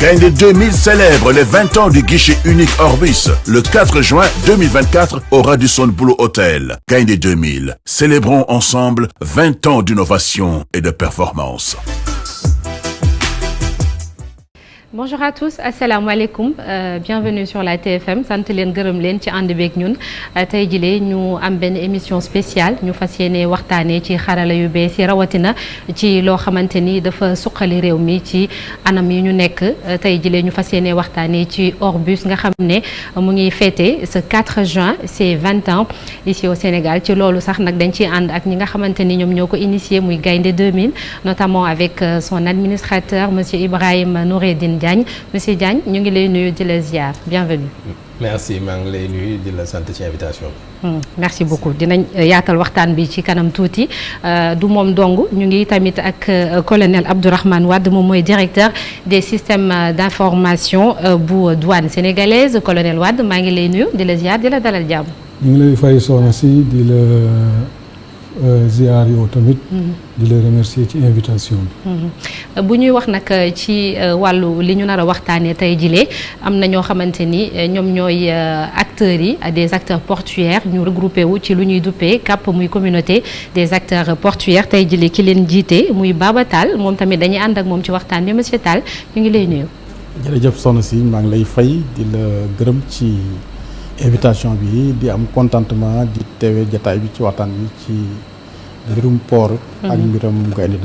Gaindé 2000 célèbre les 20 ans du guichet unique Orbus. Le 4 juin 2024 au Radisson Blu Hotel. Gaindé 2000. Célébrons ensemble 20 ans d'innovation et de performance. Bonjour à tous, assalamu alaikum, bienvenue sur la TFM, sant leen gërëm leen ci ànd beeg ñun tey jii ñu am benn émission spéciale ñu fas yéene waxtaanee ci xarala yu bees yi rawatina ci loo xamante ni dafa suqali réew mi ci anam yi ñu nekk tey jii ñu fas yéene waxtaanee ci Orbus nga xam ne mu ngi fêté ce 4 juin c'est 20 ans ici au Sénégal ci loolu sax nag dañ ciy ànd ak ñi nga xamante ni ñoom ñoo ko initié muy Gaindé 2000 notamment avec son administrateur monsieur Ibrahima Noureddine Diagne. Monsieur Diagne ñu ngi lay nuyu di la ziar bienvenue. Merci maa ngi lay nuyu di la sant ci invitation bi. Merci beaucoup dinañ yaatal waxtaan bi ci kanam tuuti du moom dong ñu ngi tamit ak colonel Abdourahmane Wade moom mooy directeur des systèmes d'information bu douane sénégalaise colonel Wade maa ngi lay nuyu di la ziar di la dalal jàmm. ñu ngi lay fay soxna si di la ziar yow tamit. di la remercier ci invitation bi. bu ñuy wax nag ci wàllu li ñu nar a waxtaanee tey jilee am na ñoo xamante ni ñoom ñooy acteurs yi des acteurs portuaires ñu regroupé wu ci lu ñuy duppee CAP muy communauté des acteurs portuaires tey jilee ki leen jiite muy Baba Tall moom tamit dañuy ànd ak moom ci waxtaan bi monsieur Tall ñu ngi lay nuyu. jërëjëf soxna si maa ngi lay fay di la gërëm ci invitation bi di am contentement di teewee jataay bi ci waxtaan bi ci mbirum port ak mbiram Gaindé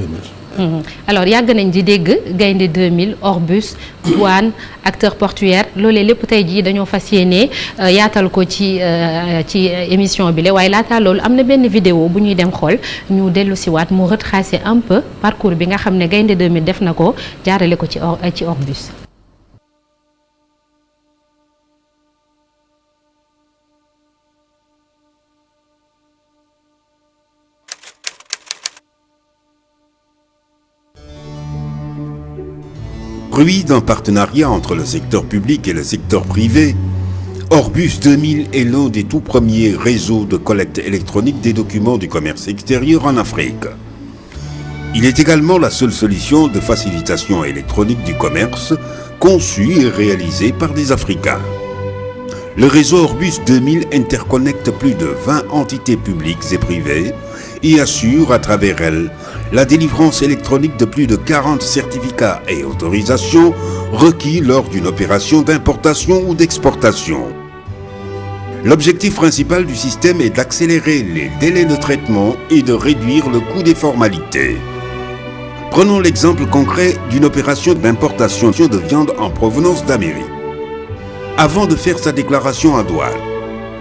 2000. alors yàgg nañ di dégg Gaindé 2000 Orbus douane acteur portuaire loolee lépp tey jii dañoo fas yéene yaatal ko ci émission bi la waaye laata loolu am na benn vidéo bu ñuy dem xool ñu dellu siwaat mu retracer un peu parcours bi nga xam ne Gaindé 2000 def na ko jaarale ko ci Orbus. Fruit d'un partenariat entre le secteur public et le secteur privé, Orbus 2000 est l'un des tout premiers réseaux de collecte électronique des documents du commerce extérieur en Afrique. Il est également la seule solution de facilitation électronique du commerce conçue et réalisée par des Africains. Le réseau Orbus 2000 interconnecte plus de 20 entités publiques et privées et assure à travers elles la délivrance électronique de plus de 40 certificats et autorisations requis lors d'une opération d'importation ou d'exportation. L'objectif principal du système est d'accélérer les délais de traitement et de réduire le coût des formalités. Prenons l'exemple concret d'une opération d'importation de viande en provenance d'Amérique. Avant de faire sa déclaration à douane,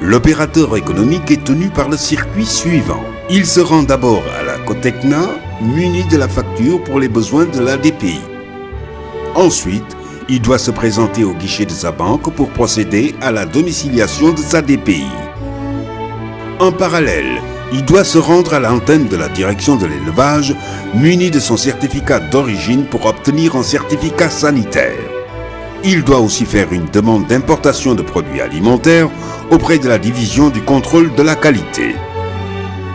l'opérateur économique est tenu par le circuit suivant. Il se rend d'abord à la Cotecna, muni de la facture pour les besoins de l'ADPI. Ensuite, il doit se présenter au guichet de sa banque pour procéder à la domiciliation de sa DPI. En parallèle, il doit se rendre à l'antenne de la direction de l'élevage, muni de son certificat d'origine pour obtenir un certificat sanitaire. Il doit aussi faire une demande d'importation de produits alimentaires auprès de la division du contrôle de la qualité.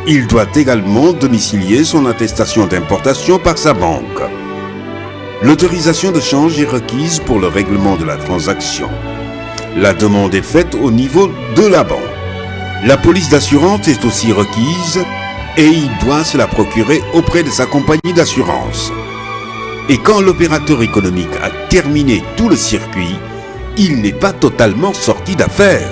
Il doit également domicilier son attestation d'importation par sa banque. L'autorisation de change est requise pour le règlement de la transaction. La demande est faite au niveau de la banque. La police d'assurance est aussi requise et il doit se la procurer auprès de sa compagnie d'assurance. Et quand l'opérateur économique a terminé tout le circuit, il n'est pas totalement sorti d'affaire.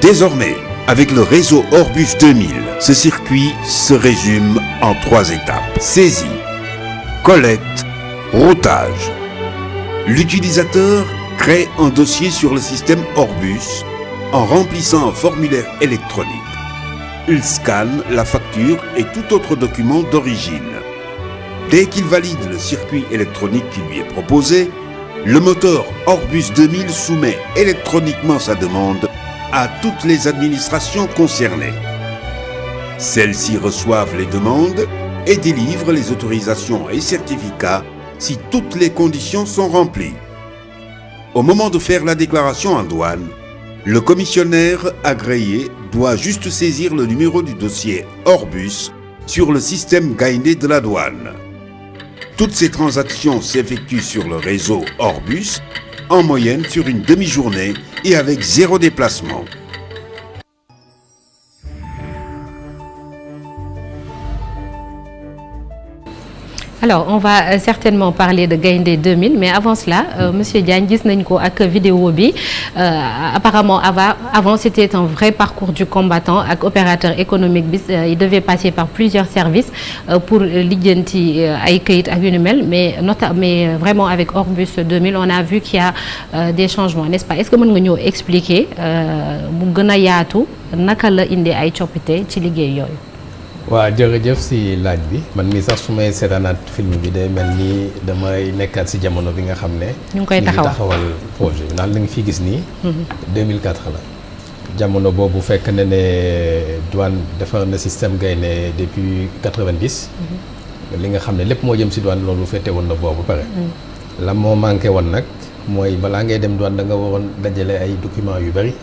Désormais, avec le réseau Orbus 2000, ce circuit se résume en 3 étapes. Saisie, collecte, routage. L'utilisateur crée un dossier sur le système Orbus en remplissant un formulaire électronique. Il scanne la facture et tout autre document d'origine. Dès qu'il valide le circuit électronique qui lui est proposé, le moteur Orbus 2000 soumet électroniquement sa demande à toutes les administrations concernées. Celles-ci reçoivent les demandes et délivrent les autorisations et certificats si toutes les conditions sont remplies. Au moment de faire la déclaration en douane, le commissionnaire agréé doit juste saisir le numéro du dossier Orbus sur le système Gaindé de la douane. Toutes ces transactions s'effectuent sur le réseau Orbus, en moyenne sur une demi-journée et avec 0 déplacement. Alors on va certainement parler de Gaïndé 2000 mais avant cela monsieur Diagne gis nañ ko ak vidéo bi apparemment avant c'était un vrai parcours du combattant ak opérateur économique bi il devait passer par plusieurs services pour lijjanti ay këyit ak yu ni mel mais vraiment avec Orbus 2000 on a vu qu'il y a des changements n'est-ce pas est-ce que mën nga ñëw expliquer bu gën a yaatu naka la indi ay coppite ci liggéey yooyu. waaw jërëjëf si laaj bi man mii sax su may seetaanaat film bi day mel ni damay nekkaat si jamono bi nga xam ne. ñu ngi koy taxawal projet bi ndax li nga fi gis nii. 2004 la. jamono boobu fekk na ne douane defar na système Gaïndé depuis 90. li nga xam ne lépp moo jëm si douane loolu fete woon na boobu pare. la moo manqué woon nag mooy balaa ngay dem douane da nga waroon dajale ay documents yu bari.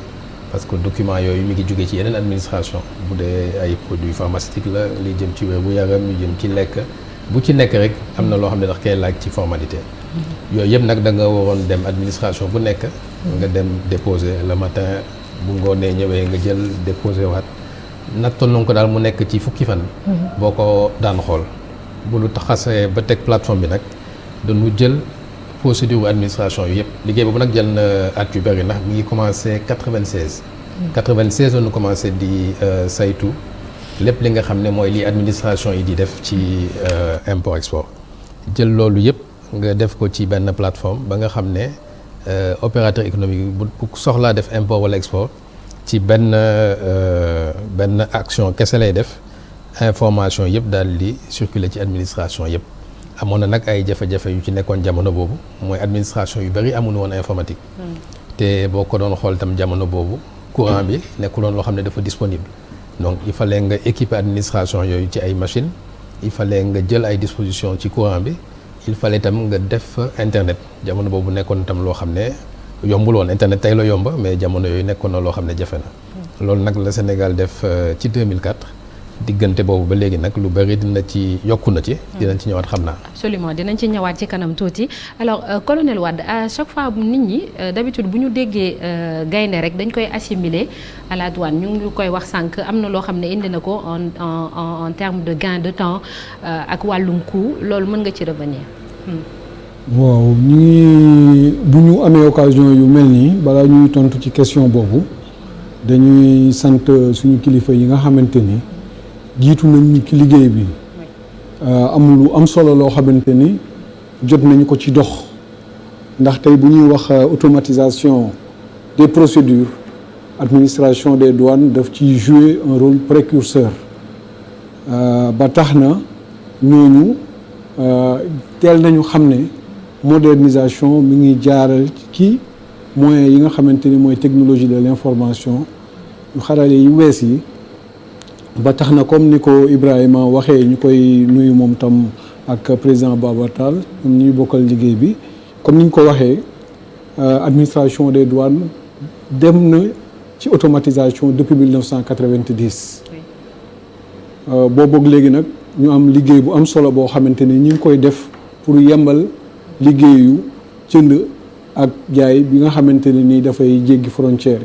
parce que document yooyu mi ngi jóge ci yeneen administration bu dee ay produits pharmaceutiques la li jëm ci wér bu yaram li jëm ci lekk bu ci nekk rek am na loo xam ne dax koy laaj ci formalité yooyu yëpp nag da nga waroon dem administration bu nekk nga dem déposer le matin bu ngoonee ñëwee nga jël déposer waat nattoon ko daal mu nekk ci fukki fan boo ko daan xool bu lu taxasee ba teg plateforme bi nag dañu jël procédure administration yu yëpp liggéey boobu nag jël na at yu bëri ndax mi ngi commencé 96. 96 on commencé di saytu lépp li nga xam ne mooy li administration yi di def ci import export jël loolu yëpp nga def ko ci benn plateforme ba nga xam ne opérateur économique bu soxlaa def import wala export ci benn action kese lay def information yëpp daal di circuler ci administration yëpp. amoon na nag ay jafe-jafe yu ci nekkoon jamono boobu mooy administration yu bari amuñu woon informatique. te boo ko doon xool tam jamono boobu courant bi nekkuloon loo xam ne dafa disponible. donc il fallait nga équiper administration yooyu ci ay machines il fallait nga jël ay dispositions ci courant bi il fallait tam nga def internet jamono boobu nekkoon tam loo xam ne yombul woon internet tey la yomba mais jamono yooyu nekkoon na loo xam ne jafe na. loolu nag la Sénégal def ci 2004. diggante boobu ba léegi nag lu bari dina ci yokku na ci. dinañ ci ñëwaat xam naa. absolument dinañ ci ñëwaat ci kanam tuuti alors colonel Wade à chaque fois nit ñi d'habitude bu ñu déggee Gaïndé rek dañ koy assimiler à la douane ñu ngi koy wax sànq am na loo xam ne indi na ko en termes de gain de temps ak wàllum coût loolu mën nga ci revenir. waaw bu ñu amee occasion yu mel nii balaa ñuy tontu ci question boobu dañuy sant suñu kilifa yi nga xamante ni. jiitu nañu ci liggéey bi am lu am solo loo xamante ni jot nañu ko ci dox ndax tey bu ñuy wax automatisation des procédures administration des douanes daf ci jouer un rôle précurseur ba tax na ñooñu teel nañu xam ne modernisation mi ngi jaaral ci moyens yi nga xamante ni mooy technologie de l'information yu xarale yu wees yi ba tax na comme ni ko Ibrahima waxee ñu koy nuyu moom tam ak président Baba Tall ñoom ñuy bokkal liggéey bi comme ni ñu ko waxee administration des douanes dem na ci automatisation depuis 1990 boobu léegi nag ñu am liggéey bu am solo boo xamante ni ñu ngi koy def pour yembal liggéeyu jënd ak jaay bi nga xamante ne nii dafay jéggi frontière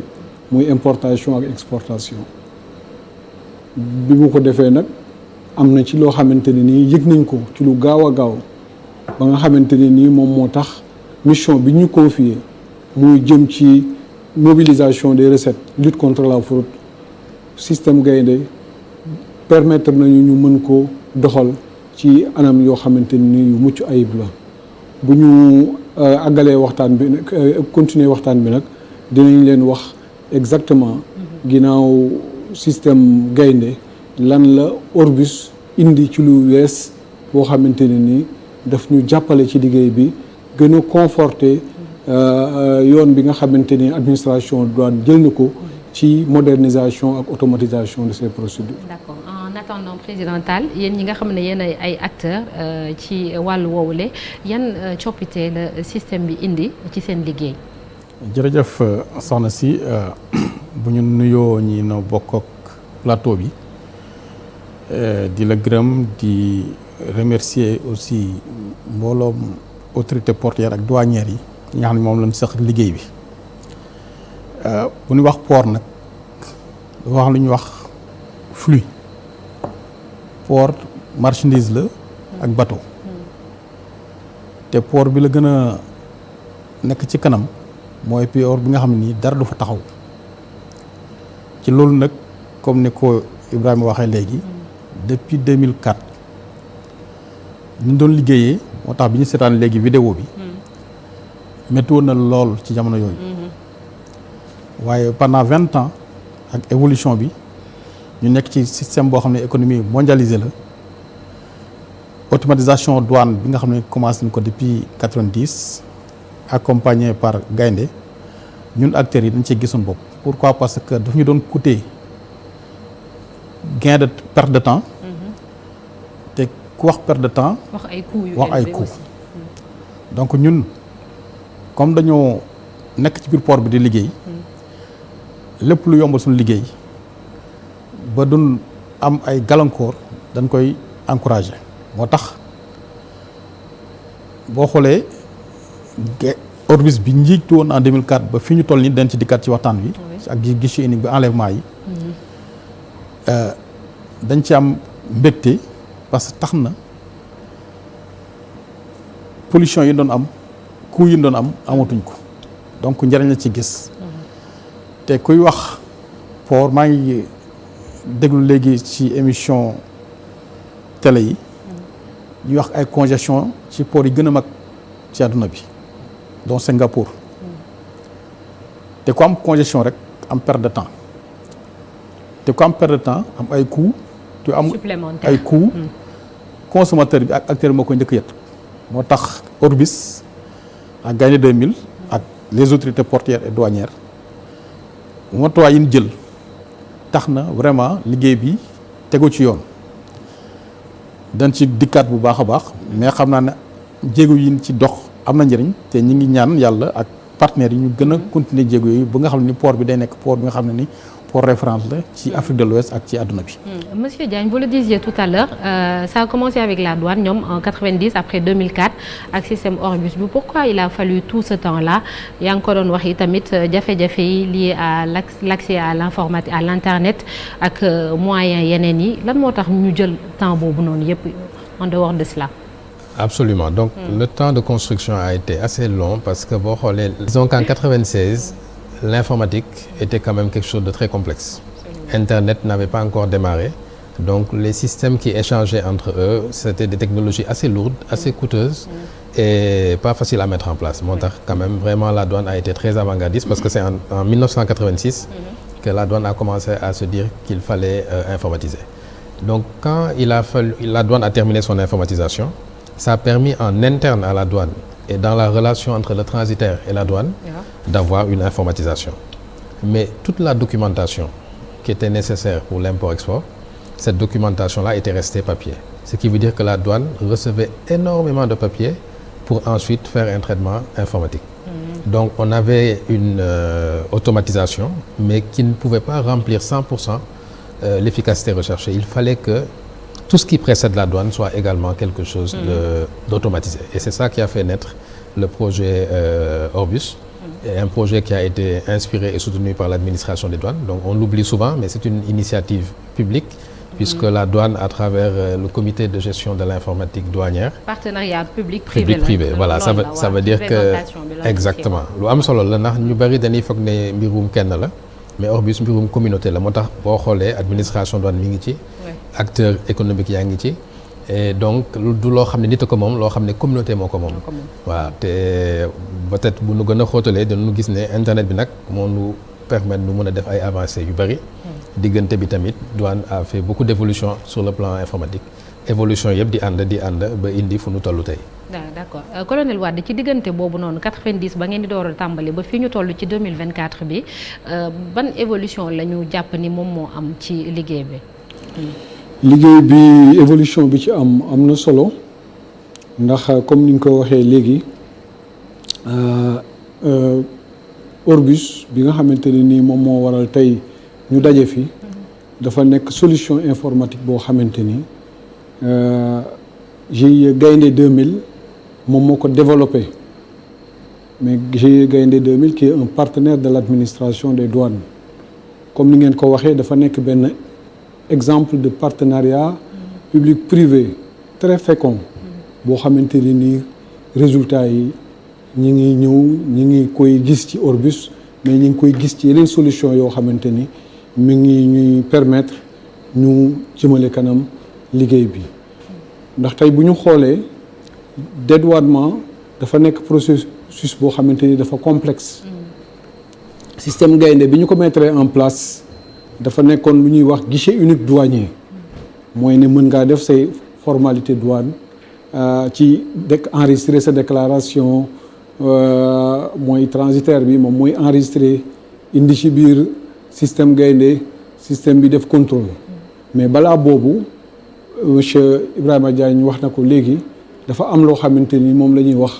muy importation ak exportation bi mu ko defee nag am na ci loo xamante ne nii yëg nañ ko ci lu gaaw a gaaw ba nga xamante ne nii moom moo tax mission bi ñu confié muy jëm ci mobilisation des recettes lutte contre la fraude système Gaïndé permettre nañu ñu mën ko doxal ci anam yoo xamante ne nii yu mucc ayib la bu ñu àggalee waxtaan bi nag continuer waxtaan bi nag dinañ leen wax exactement ginnaaw système Gaïndé lan la Orbus indi ci lu wees boo xamante ne ni daf ñu jàppale ci liggéey bi gën a conforter yoon bi nga xamante ni administration douane jël na ko ci modernisation ak automatisation de ces procédures. D'accord. En attendant président Tall yéen ñi nga xam ne yéen ay acteurs ci wàllu woowule yan coppite la système bi indi ci seen liggéey. jërëjëf soxna si bu ñu nuyoo ñi no bokk ak plateau bi di la gërëm di remercier aussi mbooloom autorité portuaire ak douanière yi nga xam ne moom lañ sax liggéey bi bu ñu wax port nag dafa wax lu ñuy wax flux port marchandise la ak bateau te port bi la gën a nekk ci kanam mooy port bi nga xam ne nii dara du fa taxaw ci loolu nag comme ni ko Ibrahima waxee léegi depuis 2004 ñu doon liggéeyee moo tax bi ñu seetaan léegi vidéo bi métti woon na lool ci jamono yooyu waaye pendant 20 ans ak évolution bi ñu nekk ci système boo xam ne économie mondialisée la automatisation douane bi nga xam ne commencé nañ ko depuis 90 accompagné par Gaynde ñun acteurs yi dañ cee gisoon bopp. Pourquoi? Parce que daf ñu doon coûter gain de perte de temps. te ku wax perte de temps. wax ay coûts wax ay coûts donc ñun comme dañoo nekk ci biir port bi di liggéey. lépp lu yombal suñu liggéey ba duñ am ay gàllankoor dañ koy encourager. moo tax boo xoolee Orbus bi njiitu woon en 2004 ba fi ñu toll nii dañ ci dikkaat ci waxtaan wi. ak guichet unique bi enlèvement yi. dañ ci am mbégte parce que tax na pollution yi doon am coût yi doon am amatuñ ko donc njëriñ la ci gis. te kuy wax port maa ngi déglu léegi ci émission télé yi. ñuy wax ay congestion ci port yi gën a mag ci àdduna bi donc Singapour te ku am congestion rek am perte de temps te ku am perte de temps am ay coûts te am ay coûts consommateur bi ak acteur bi moo koy njëkk yët moo tax Orbus ak Gaïndé 2000 ak les autorités portuaires et douanières matuwaay yi ñu jël tax na vraiment liggéey bi tegu ci yoon. dañ ci dikkaat bu baax a baax mais xam naa ne jéego yi ci dox am na njëriñ te ñi ngi ñaan yàlla ak partenaires yi ñu gën a continuer jéego yooyu ba nga xam ne ni port bi day nekk port bi nga xam ne ni port référence la ci Afrique de l'Ouest ak ci àdduna bi. Monsieur Diagne, vous le disiez tout à l'heure ça a commencé avec la douane ñoom en 90 après 2004 ak système Orbus bi pourquoi il a fallu tout ce temps-là yaa ngi ko doon wax yi tamit jafe-jafe yi lié à l'accès à l'informatique à l'internet ak moyens yeneen yi lan moo tax ñu jël temps boobu noonu yëpp en dehors de cela. Absolument donc le temps de construction a été assez long parce que boo xoolee disons qu'en 96 l'informatique était quand même quelque chose de très complexe. Internet n'avait pas encore démarré donc les systèmes qui échangeaient entre eux c'était des technologies assez lourdes assez coûteuses et pas faciles à mettre en place moo tax quand même vraiment la douane a été très avant-gardiste parce que c'est en 1986 que la douane a commencé à se dire qu'il fallait informatiser donc quand la douane a terminé son informatisation ça a permis en interne à la douane et dans la relation entre le transitaire et la douane d'avoir une informatisation mais toute la documentation qui était nécessaire pour l'import-export cette documentation-là était restée papier ce qui veut dire que la douane recevait énormément de papier pour ensuite faire un traitement informatique donc on avait une automatisation mais qui ne pouvait pas remplir 100% l'efficacité recherchée il fallait que tout ce qui précède la douane soit également quelque chose d'automatisé et c'est ça qui a fait naître le projet Orbus et un projet qui a été inspiré et soutenu par l'administration des douanes donc on l'oublie souvent mais c'est une initiative publique puisque la douane à travers le comité de gestion de l'informatique douanière partenariat public-privé voilà ça veut dire que exactement lu am solo la ndax ñu bari dañuy foog ne mbirum kenn la mais Orbus mbirum communauté la moo tax boo xoolee administration douane mi ngi ci acteur économique yaa ngi ci et donc du loo xam ne nit a ko moom loo xam ne communauté moo ko moom waaw te peut-être bu nu gën a xóotalee dañu gis ne internet bi nag moo nu permettre nu mën a def ay avancées yu bari diggante bi tamit douane a fait beaucoup d'évolution sur le plan informatique évolution yëpp di ànd ba indi fu nu tollu tey d'accord colonel Wade ci diggante boobu noonu 90 ba ngeen di door a tàmbali ba fii ñu toll ci 2024 bi ban évolution la ñu jàpp ni moom moo am ci liggéey bi liggéey bi évolution bi ci am na solo ndax comme ni nga ko waxee léegi Orbus bi nga xamante ne nii moom moo waral tey ñu daje fi dafa nekk solution informatique boo xamante ni GIE Gaïndé 2000 moom moo ko développé mais GIE Gaïndé 2000 qui est un partenaire de l'administration des douanes comme ni ngeen ko waxee dafa nekk benn exemple de partenariat public-privé très fécond boo xamante ni nii résultats yi ñi ngi ñëw ñi ngi koy gis ci Orbus mais ñi ngi koy gis ci yeneen solution yoo xamante ni mi ngi ñuy permettre ñu jëmale kanam liggéey bi ndax tey bu ñu xoolee dédouanement dafa nekk processus boo xamante ni dafa complexe système Gaïndé bi ñu ko mettre en place dafa nekkoon lu ñuy wax guichet unique douanier mooy ne mën ngaa def say formalité douane ci enregistrer sa déclaration mooy transitaire bi moom mooy enregistrer indi ci biir système Gaïndé système bi def contrôle mais balaa boobu monsieur Ibrahima Diagne wax na ko léegi dafa am loo xamante ni moom la ñuy wax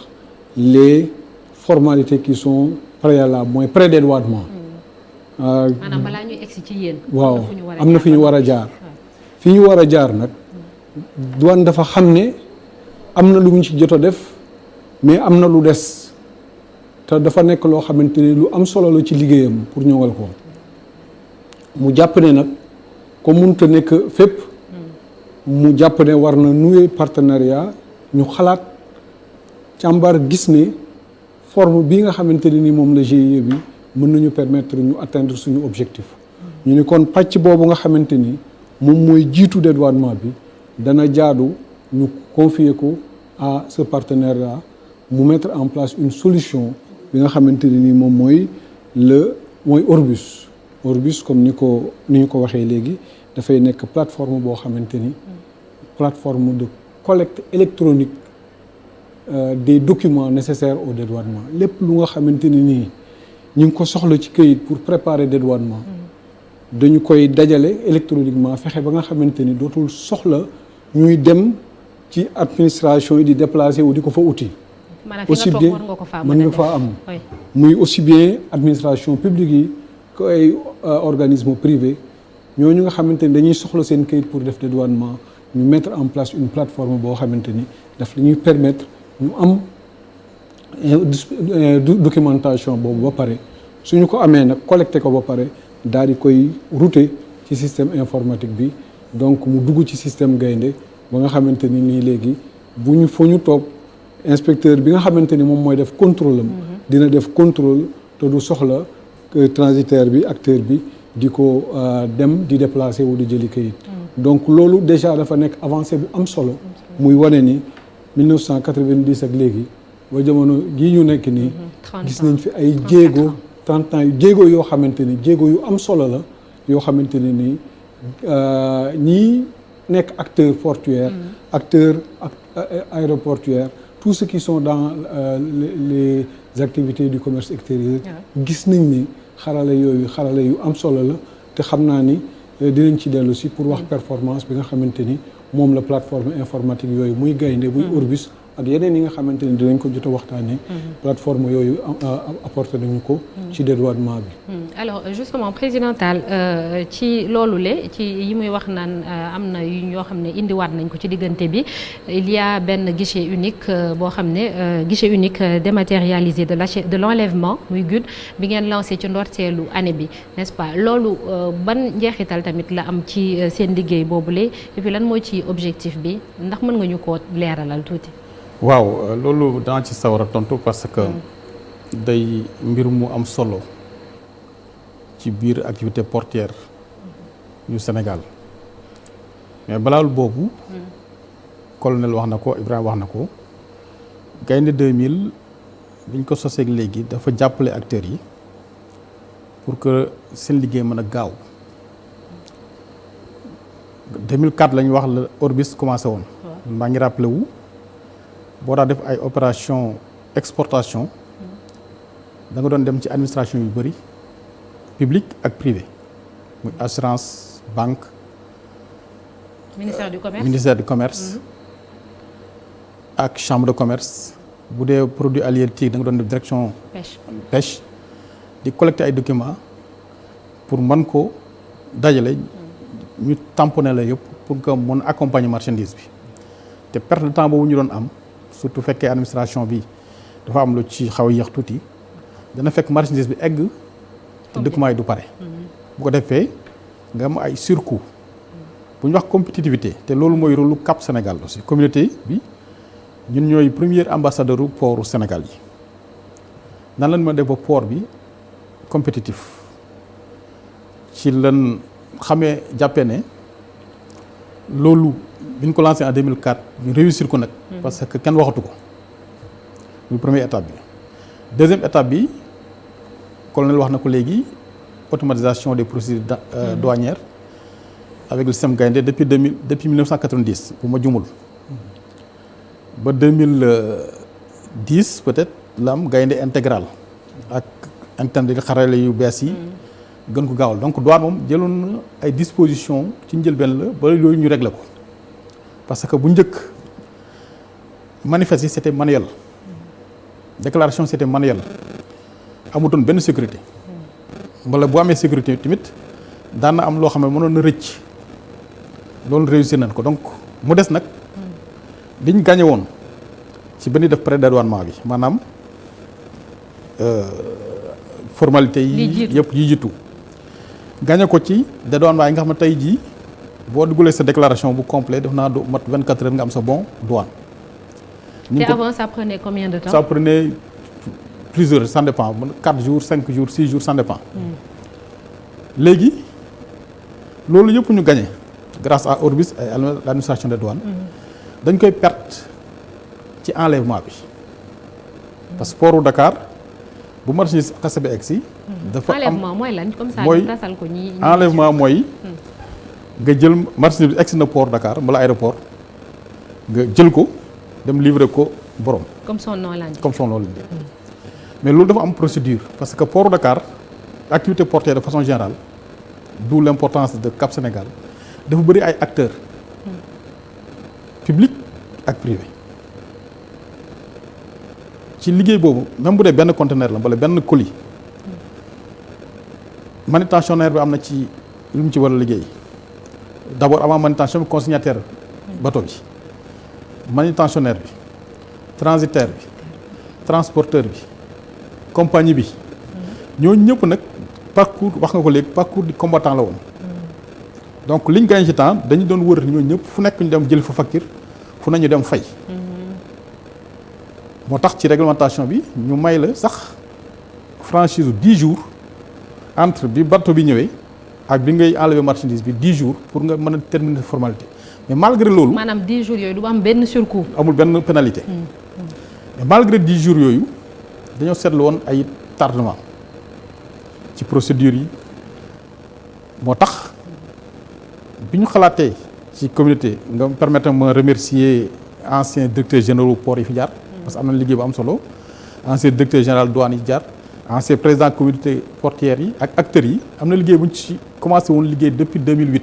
les formalités qui sont préalables mooy pré-dédouanement. maanaam balaa ñuy egsi ci yéen. waaw am na fi ñu war a jaar. fi ñu war a jaar nag douane dafa xam ne am na lu mu ci jot a def mais am na lu des te dafa nekk loo xamante ni lu am solo la ci liggéeyam pour ñëwal ko mu jàpp ne nag comme mënut a nekk fépp mu jàpp ne war na nouer partenariat ñu xalaat càmbar gis ne forme bi nga xamante ne ni moom la GIE bi mën nañu permettre ñu atteindre suñu objectif ñu ni kon pàcc boobu nga xamante ni moom mooy jiitu dédouanement bi dana jaadu ñu confier ko à ce partenariat mu mettre en place une solution bi nga xamante ne ni moom mooy Orbus comme ni ñu ko waxee léegi dafay nekk plateforme boo xamante ni plateforme de collecte électronique des documents nécessaires au dédouanement lépp lu nga xamante ni nii ñu ngi ko soxla ci këyit pour préparer dédouanement dañu koy dajale électroniquement fexe ba nga xamante ni dootul soxla ñuy dem ci administration yi di déplacer wu di ko fa uti aussi bien mën nga faa am muy aussi bien administration publique yi que ay organisme privé ñooñu nga xamante ni dañuy soxla seen këyit pour def dédouanement ñu mettre en place une plateforme boo xamante ni daf la ñuy permettre ñu am documentation boobu ba pare suñu ko amee nag collecté ko ba pare daal di koy router ci système informatique bi donc mu dugg ci système Gaïndé ba nga xamante ni nii léegi bu ñu fa ñu toog inspecteur bi nga xamante ni moom mooy def contrôle am dina def contrôle te du soxla transitaire bi acteur bi di ko dem di déplacer wu di jëli kayit donc loolu déjà dafa nekk avancé bu am solo muy wane ni 1990 ak léegi ba jamono jii ñu nekk nii gis nañ fi ay jéego 30 ans yu jéego yoo xamante ni jéego yu am solo la yoo xamante ne nii ñii nekk acteur portuaire acteur aéroportuaire tous ceux qui sont dans les activités du commerce extérieur gis nañ ni xarala yu am solo la te xam naa ni dinañ ci dellu si pour wax performance bi nga xamante ni moom la plateforme informatique yooyu muy Gaïndé muy Orbus ak yeneen yi nga xamante ni dinañ ko jot a waxtaanee. plateforme yooyu apporté nañu ko. ci dédouanement bi. alors justement président Tall ci loolu le ci yi muy wax naan am na yu ñoo xam ne indiwaat nañ ko ci diggante bi il y a benn guichet unique boo xam ne guichet unique dématérialisé de l'enlèvement muy GUD bi ngeen lancé ci ndorteelu année bi n'est-ce pas loolu ban njeexital tamit la am ci seen liggéey boobule et puis lan mooy ci objectif bi ndax mën nga ñu koo leeralal tuuti. waaw loolu dana ci sawar a tontu parce que day mbir mu am solo ci biir activité portuaire yu Sénégal mais balaawul boobu colonel wax na ko Ibrahima wax na ko Gaïndé 2000 biñ ko soseeg léegi dafa jàppale acteurs yi pour que seen liggéey mën a gaaw 2004 la ñu wax la Orbus commencé woon maa ngi rappelé wu boo daa def ay opération exportation da nga doon dem ci administration yu bëri publique ak privé muy assurance banque ministère du commerce ak chambre de commerce bu dee produit halieutique da nga doon def direction pêche di collecter ay documents pour mën ko dajale ñu tamponné la yëpp pour que mën accompagner marchandise bi te perte de temps boobu ñu doon am surtout fekkee administration bi dafa am lu ci xaw a yéex tuuti dana fekk marchandise bi egg te document yi du pare. bu ko defee nga am ay surcoût bu ñu wax compétitivité te loolu mooy rôle lu Cap Sénégal aussi communauté bi ñun ñooy premier ambassadeur u portu Sénégal yi nan lañ mën def ba port bi compétitif ci lan xamee jàppee ne loolu bi ñu ko lancé en 2004 ñu réussir ko nag. parce que kenn waxatu ko muy première étape bi. deuxième étape bi colonel wax na ko léegi automatisation des procédures douanières avec le système Gaïndé depuis 1990 bu ma jumul ba 2010 peut-être la am Gaïndé intégral ak internet xarale yu bees yi gën ko gaawal donc douane moom jëloon na ay dispositions ci njëlbeen la ba yooyu ñu régler ko parce que bu njëkk manifeste yi c'était manuel déclaration c'était manuel amutoon benn sécurité wala bu amee sécurité tamit daan na am loo xam ne mënoon na rëcc loolu réussir nañ ko donc mu des nag liñ gagné woon ci benn def pré-dédouanement bi maanaam formalité yi yëpp yi jiitu gagné ko ci dédouanement yi nga xam ne tey jii boo dugalee sa déclaration bu complet def naa du mat 24 heures nga am sa bon douane. te avant ça prenait combien de temps? Ça prenait plusieurs heures, ça dépend 4 jours 5 jours 6 jours ça dépend. léegi loolu yëpp ñu gagné grâce à Orbis et à l'administration des douanes dañ koy perte ci enlèvement bi parce que portu Dakar bu marchandise xase ba egg si dafa am enlèvement mooy lan comme ça mooy tasal ko ñi enlèvement mooy nga jël marchandise bi egg si na port Dakar mbala aéroport nga jël ko dem livrer ko borom. comme son nom l'indique. comme son nom l'indique. mais loolu dafa am procédure parce que port Dakar activité portuaire de façon générale d'où l'importance de Cap Sénégal dafa bëri ay acteurs publics ak privés ci liggéey boobu même bu dee benn conteneur la wala benn colis manutentionnaire bi am na ci lu mu ci war a liggéey d'abord avant manutention bi consignataire bateau bi manutentionnaire bi transitaire bi transporteur bi compagnie bi ñooñu ñëpp nag parcours wax nga ko léegi parcours du combattant la woon donc liñ gagné ci temps dañu doon wër ñooñu ñëpp fu nekk ñu dem jël fa facture fu nañu dem fay moo tax ci réglementation bi ñu may la sax franchise 10 jours entre bi bateau bi ñëwee ak bi ngay enlever marchandise bi 10 jours pour nga mën a terminer formalité mais malgré loolu. maanaam 10 jours yooyu du am benn surcoût. amul benn pénalité. mais malgré 10 jours yooyu dañoo seetlu woon ay tardement ci procédures yi moo tax bi ñu xalaatee ci communauté nga permettre ma remercier ancien directeur général port yi fi jaar. parce que am na liggéey bu am solo ancien directeur général douane yi jaar ancien président communauté portière yi ak acteurs yi am na liggéey bu ñu ci commencé woon liggéey depuis 2008.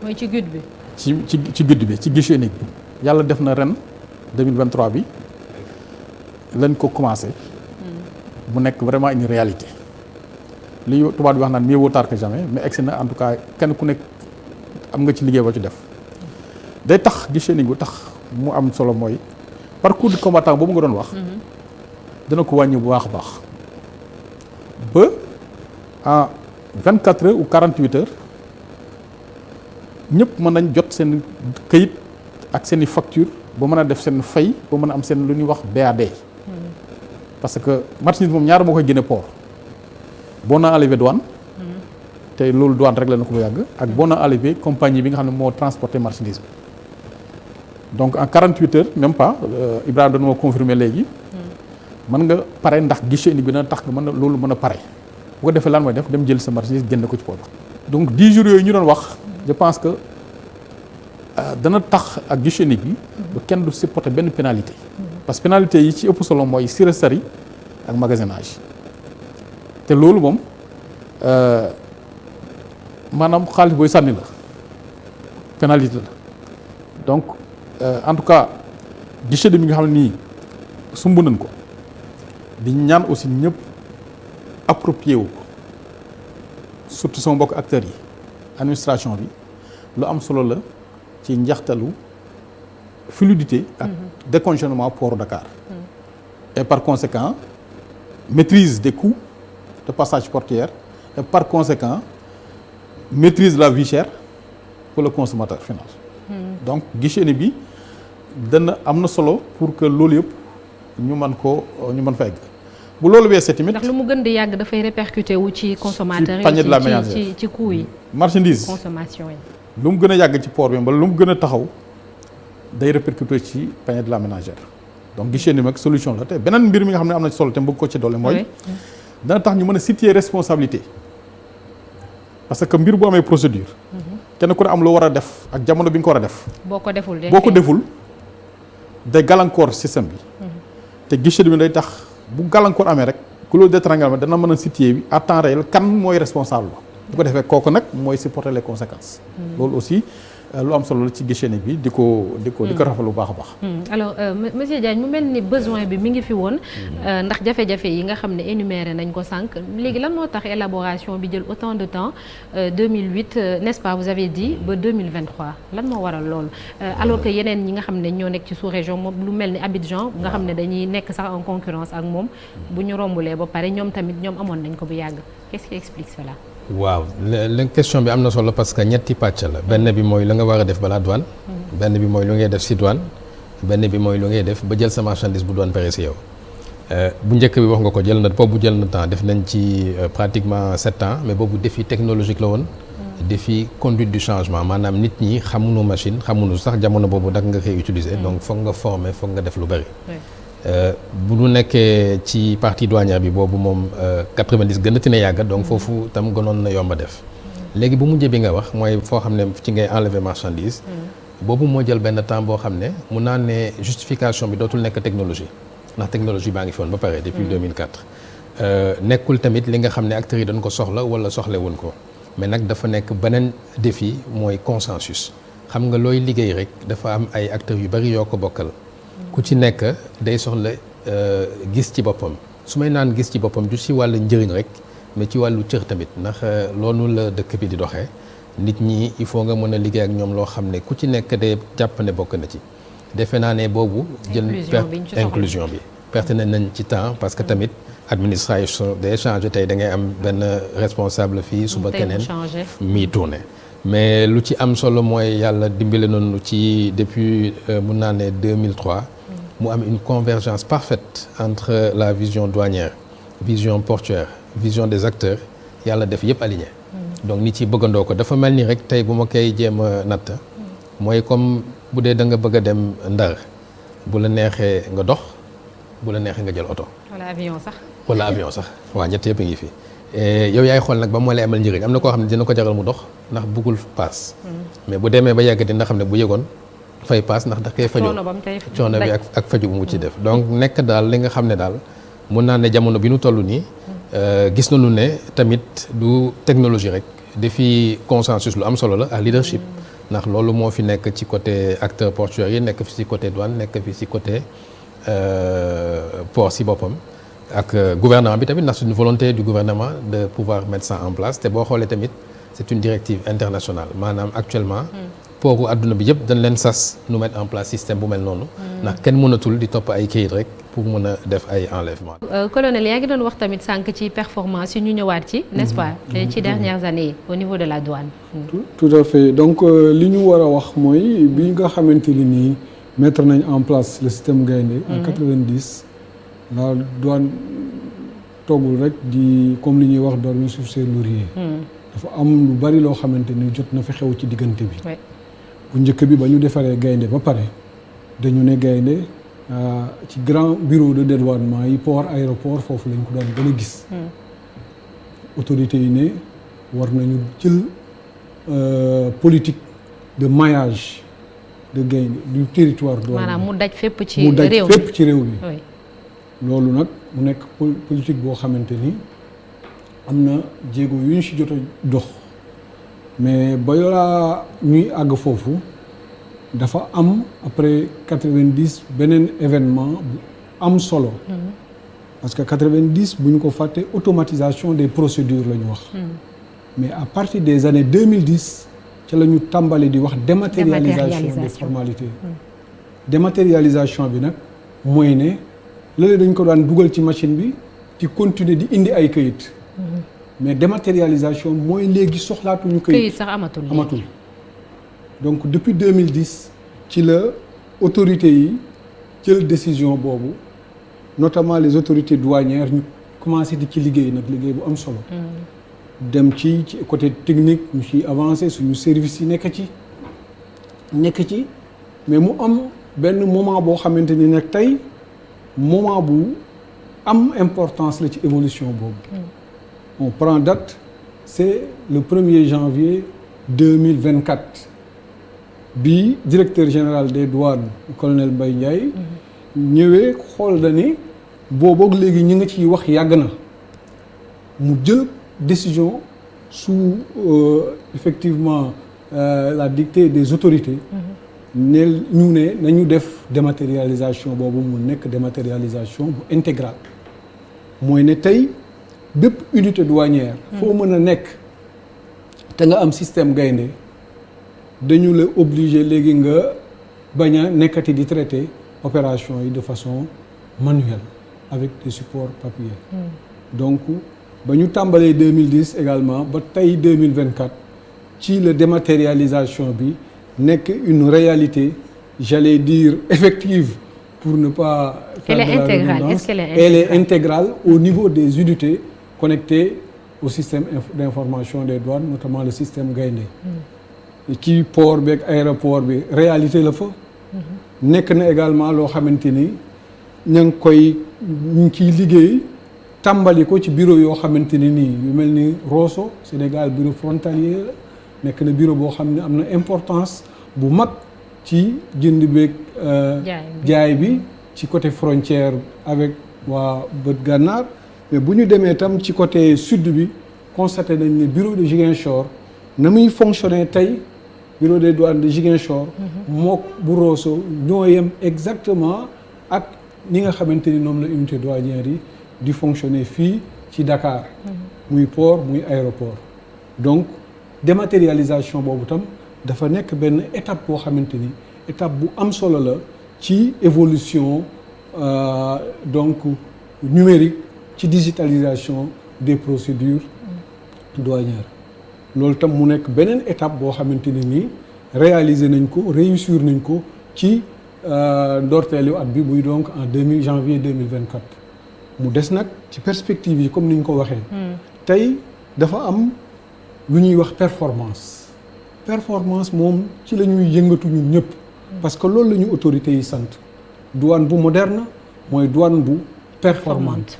mooy ci GUD bi. ci GUD bi ci guichet unique bi yàlla def na ren 2023 bi lañ ko commencé. mu nekk vraiment une réalité. li tubaab di wax naan mieux vaut tard que jamais mais egsi na en tout cas kenn ku nekk am nga ci liggéey boo ci def day tax guichet unique bu tax mu am solo mooy parcours du combattant boobu nga doon wax. dana ko wàññi bu baax a baax ba en 24 heures ou 48 heures ñëpp mën nañ jot seen këyit ak seen i facture ba mën a def seen fay ba mën a am seen lu ñuy wax BAD. parce que marchandise moom ñaar moo koy génne port bon à enlever douane. te loolu douane rek la na ko lu yàgg ak bon à enlever compagnie bi nga xam ne moo transporté marchandise bi. donc en 48 heures même pas Ibrahima dana ma confirmer léegi. mën nga pare ndax guichet unique bi dana tax nga mën a loolu mën a pare bu ko defee lan mooy def dem jël sa marchandise génn ko ci port donc 10 jours yooyu ñu doon wax je pense que dana tax ak guichet unique bi ba kenn du supporter benn pénalité parce que pénalité yi ci ëpp solo mooy siresari ak magasinage te loolu moom maanaam xaalis booy sànni la pénalité la donc en tout cas guichet bi nga xam ne nii sumb nañ ko di ñaan aussi ñëpp approprié wu ko surtout sama mbokk acteurs yi administration bi lu am solo la ci njaxtalu fluidité ak décongestionnement port Dakar et par conséquent maîtrise des coûts de passage portuaire et par conséquent maîtrise de la vie chère pour le consommateur final. Donc guichet unique bi am na solo pour que loolu yëpp ñu mën fa egg bu loolu weesee tamit. ndax lu mu gën di yàgg dafay répercuté wu ci consommateur ci panier de la ménagère ci coût yi. marchandise consommation yi. lu mu gën a yàgg ci port bi wala lu mu gën a taxaw day répercuté ci panier de la ménagère donc guichet unique solution la te beneen mbir mi nga xam ne am na ci solo te bëgg ko ci doole mooy. dana tax ñu mën a situer responsabilité parce que mbir bu amee procédure. kenn ku ne am lu war a def ak jamono bi nga ko war a def. boo ko deful day gàllankoor système bi. te guichet bi day tax bu gàllankoor amee rek goulot d'étranglement dana mën a situer bi à temps réel kan mooy responsable bu ko defee kooku nag mooy supporter les conséquences. loolu aussi lu am solo la ci guichet bi di ko rafetlu bu baax a baax. alors monsieur Diagne mu mel ni besoin bi mi ngi fi woon ndax jafe-jafe yi nga xam ne énuméré nañ ko sànq léegi lan moo tax élaboration bi jël autant de temps 2008 n'est-ce pas vous avez dit ba 2023 lan moo waral loolu alors que yeneen ñi nga xam ne ñoo nekk ci sous-région moom lu mel ni Abidjan nga xam ne dañuy nekk sax en concurrence ak moom bu ñu rombulee ba pare ñoom tamit ñoom amoon nañ ko bu yàgg qu'est-ce qui explique cela. waaw la question bi am na solo parce que ñetti pàcc la benn bi mooy la nga war a def balaa douane. benn bi mooy lu ngay def si douane. benn bi mooy lu ngay def ba jël sa marchandise bu douane pare si yow bu njëkk bi wax nga ko jël na temps def nañ ci pratiquement 7 ans mais boobu défi technologique la woon. défi conduite du changement maanaam nit ñi xamuñu machine xamuñu sax jamono boobu nag nga koy utiliser donc foog nga former foog nga def lu bari. bu ñu nekkee ci partie douanière bi boobu moom 90 gën a tine yàgg donc foofu tam gënoon na yomb a def léegi bu mujj bi nga wax mooy foo xam ne ci ngay enlever marchandise boobu moo jël benn temps boo xam ne mun naa ne justification bi dootul nekk technologie ndax technologie baa ngi fi woon ba pare depuis 2004 nekkul tamit li nga xam ne acteurs yi dañ ko soxla wala soxlewuñ ko mais nag dafa nekk beneen défi mooy consensus xam nga looy liggéey rek dafa am ay acteurs yu bari yoo ko bokkal ku ci nekk day soxla gis ci boppam su may naan gis ci boppam du ci wàllu njëriñ rek mais ci wàllu cër tamit ndax loolu la dëkk bi di doxee nit ñi il faut nga mën a liggéey ak ñoom loo xam ne ku ci nekk day jàpp ne bokk na ci defe naa ne boobu jël inclusion bi perte nañ ci temps parce que tamit administration day changé tey da ngay am benn responsable fii suba keneen mi tourné mais lu ci am solo mooy yàlla dimbale nañu ci depuis mun naa ne 2003 mu am une convergence parfaite entre la vision douanière vision portuaire vision des acteurs yàlla def yëpp aligné donc nit yi bëggandoo ko dafa mel ni rek tey bu ma koy jéem a natt mooy comme bu dee da nga bëgg a dem Ndar bu la neexee nga dox bu la neexee nga jël oto. wala avion sax waaw ñett yëpp a ngi fi yow yaay xool nag ba moo lay amal njëriñ am na koo xam ne dina ko jaral mu dox ndax bëggul paas mais bu demee ba yàgg dina xam ne bu yëgoon fay paas ndax da koy fajoo coono bi ak faju bu mu ci def donc nekk daal li nga xam ne daal mun naa ne jamono bi nu toll nii gis nañu ne tamit du technologie rek défi consensus lu am solo la ak leadership ndax loolu moo fi nekk ci côté acteur portuaire yi nekk fi ci côté douane nekk fi ci côté port ci boppam ak gouvernement bi tamit ndax c'est une volonté du gouvernement de pouvoir mettre ça en place te boo xoolee tamit c'est une directive internationale maanaam actuellement pooru àdduna bi yëpp dañ leen sas nu mettre en place système bu mel noonu ndax kenn mënatul di topp ay kayit rek pour mën a def ay enlèvement colonel yaa ngi doon wax tamit sànq ci performance yi ñu ñëwaat ci n'est-ce pas ci dernières années au niveau de la douane tout à fait donc li ñu war a wax mooy bi nga xamante ni nii mettre nañ en place le système Gaïndé en 90 la douane toogul rek di comme li ñuy wax dormir sur ses lauriers dafa am lu bari loo xamante ni jot na fi xew ci diggante bi bu njëkk bi ba ñu defaree Gaïndé ba pare dañu ne Gaïndé ci grand bureau de dédouanement yi port aéroport foofu lañ ko daan gën a gis autorités yi ne war nañu jël politique de maillage de Gaïndé du territoire douanier maanaam mu daj fépp ci réew mi loolu nag mu nekk politique boo xamante ni am na jéego yu ñu ci jot a dox mais ba yoraa ñuy àgg foofu dafa am après 90 beneen événement bu am solo parce que 90 bu ñu ko fàtte automatisation des procédures la ñu wax mais à partir des années 2010 ca la ñu tàmbali di wax dématérialisation des formalités dématérialisation bi nag mooy ne léeg dañ ko daan dugal ci machine bi di continuer di indi ay këyit mais dématérialisation mooy léegi soxlaatuñu këyit sax amatul donc depuis 2010 ci la autorités yi jël décision boobu notamment les autorités douanières ñu commencé di ci liggéey nag liggéey bu am solo dem ci côté technique ñu ciy avancé suñu service yi nekk ci mais mu am benn moment boo xamante ni nag tey moment bu am importance la ci évolution boobu on prend date c'est le 1er janvier 2024 bi directeur général des douanes colonel Mbaye Ndiaye ñëwee xool na ni booboog léegi ñi nga ciy wax yàgg na mu jël décision sous effectivement la dictée des autorités nañu def dématérialisation boobu mu nekk dématérialisation bu intégrale mooy ne tey bépp unité douanière foo mën a nekk te nga am système gaynde dañu la obligé léegi nga bañ a nekkati di traiter opération yi de façon manuelle avec des supports papier donc ba ñu tàmbalee 2010 également ba tey 2024 ci la dématérialisation bi nekk une réalité j'allais dire effective pour ne pas faire de la redondance. Elle est intégrale au niveau des unités connectées au système d'information des douanes notamment le système Gaïndé ci port bi ak aéroport bi réalité la fa nekk na également loo xamante ni ñu ngi ciy liggéey tàmbali ko ci bureau yoo xamante ni nii yu mel ni Rosso Sénégal bureau frontalier la nekk na bureau boo xam ne am na importance bu mag ci jënd beeg jaay bi ci côté frontière avec waa bët gànnaar mais bu ñu demee tam ci côté sud bi constaté nañ ne bureau de Ziguinchor na muy fonctionner tey bureau des douanes de Ziguinchor mook bu Rosso ñoo yem exactement ak ñi nga xamante ni ñoom la unité douanière yi di fonctionner fii ci Dakar muy port muy aéroport donc dématérialisation boobu tam dafa nekk benn étape boo xamante ni étape bu am solo la ci évolution donc numérique ci digitalisation des procédures douanières loolu tam mu nekk beneen étape boo xamante ni nii réaliser nañ ko réussir nañ ko ci ndorteelu at bi muy donc en janvier 2024 mu des nag ci perspective yi comme ni ñu ko waxee tey dafa am lu ñuy wax performance moom ci la ñuy yëngatu ñun ñëpp parce que loolu la ñu autorités yi sant douane bu moderne mooy douane bu performante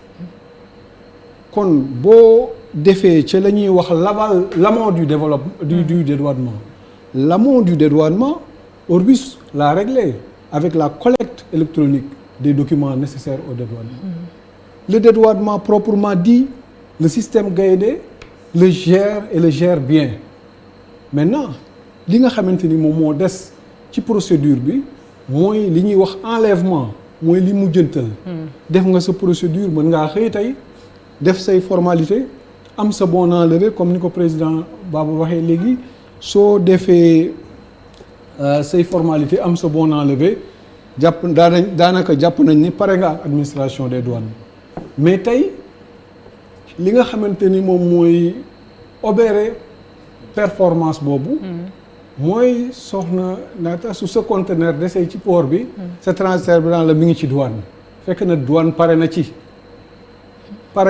kon boo defee ci la ñuy wax l'amont du développement du dédouanement l'amont du dédouanement Orbus l'a réglé avec la collecte électronique des documents nécessaires au dédouanement le dédouanement proprement dit le système Gaïndé le gère et le gère bien maintenant li nga xamante ni moom moo des ci procédure bi mooy li ñuy wax enlèvement mooy li mujjantal def nga sa procédure mën ngaa xëy tey def say formalité am sa bon enlevé comme ni ko président Baba waxee léegi soo defee say formalité am sa bon enlevé daanaka jàpp nañ ni pare nga ak administration des douanes mais tey li nga xamante ni moom mooy obérer performance boobu mooy soxna naata su sa conteneur desee ci port bi sa transfert bi daan la mi ngi ci douane fekk na douane pare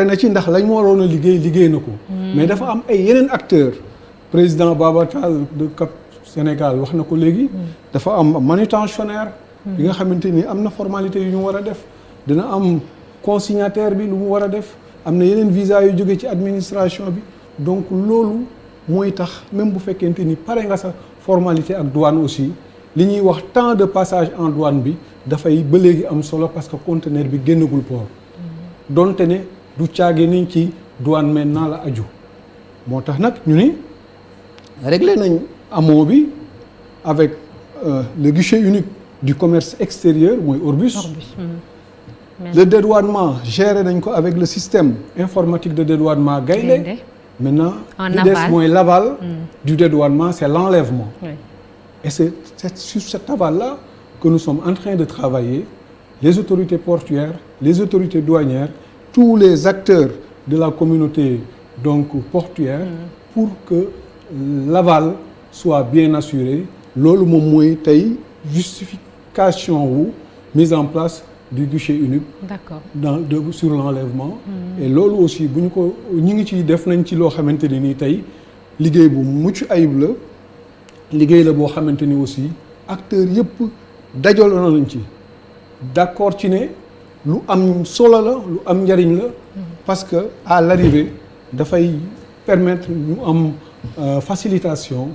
na ci ndax lañ moo waroon a liggéey na ko mais dafa am ay yeneen acteurs président Baba Tall de Cap Sénégal wax na ko léegi dafa am manutentionnaire bi nga xamante ni am na formalité yu ñu war a def dina am consignataire bi lu mu war a def am na yeneen visa yu jóge ci administration bi donc loolu mooy tax même bu fekkente ni pare nga sa formalité ak douane aussi li ñuy wax temps de passage en douane bi dafay ba léegi am solo parce que conteneur bi génnagul port donte ne du caage nañ ci douane maintenant la aju moo tax nag ñu ni réglé nañ amont bi avec le guichet unique du commerce extérieur mooy Orbus. Le dédouanement géré nañ ko avec le système informatique de dédouanement Gaïndé. Maintenant li des mooy l'aval du dédouanement c'est l'enlèvement. Oui. Et c'est sur cet aval là que nous sommes en train de travailler, les autorités portuaires, les autorités douanières, tous les acteurs de la communauté donc portuaire pour que l'aval soit bien assuré. Loolu moom mooy tey justification wu mise en place du guichet unique. D'accord. Sur l'enlèvement. Et loolu aussi bu ñu ko ñu ngi ci def nañ ci loo xamante ne nii tey liggéey bu mucc ayib la liggéey la boo xamante ni aussi acteurs yëpp dajaloo nañ ci d'accord ci ne lu am solo la lu am njariñ la parce que à l'arrivée dafay permettre ñu am facilitation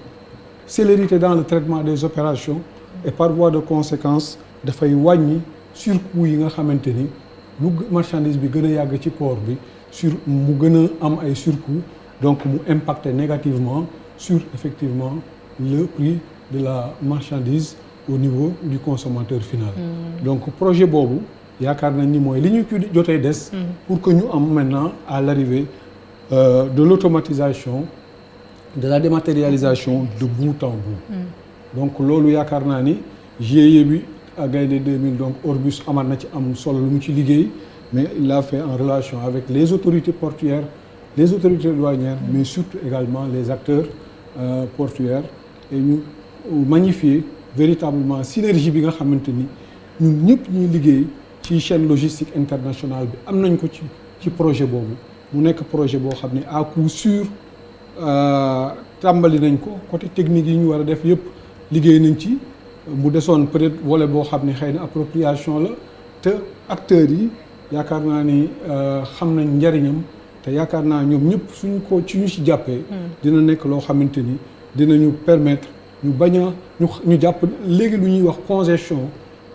célérité dans le traitement des opérations et par voie de conséquence dafay wàññi surcoût yi nga xamante ni lu marchandise bi gën a yàgg ci port bi mu gën a am ay surcoût donc mu impacter négativement sur effectivement le prix de la marchandise au niveau du consommateur final. Donc projet boobu yaakaar nañ ni mooy li ñu ci jotee des pour que ñu am maintenant à l'arrivée de l'automatisation de la dématérialisation de bout en bout. Donc loolu yaakaar naa ni GIE bi à Gaïndé 2000 donc Orbus amaat na ci am solo lu mu ci liggéey mais il l'a fait en relation avec les autorités portuaires, les autorités douanières, mais surtout également les acteurs portuaires et ñu magnifier véritablement synergie bi nga xamante ni ñun ñëpp ñuy liggéey ci chaîne logistique internationale bi am nañ ko ci projet boobu mu nekk projet boo xam ne à coup sûr tàmbali nañ ko côté technique yi ñu war a def yëpp liggéey nañ ci mu desoon peut-être volet boo xam ne xëy na appropriation la te acteurs yi yaakaar naa ni xam nañ njariñam te yaakaar naa ñoom ñëpp ñu ci jàppee dina nekk loo xamante ni dinañu permettre ñu bañ a ñu jàpp léegi lu ñuy wax congestion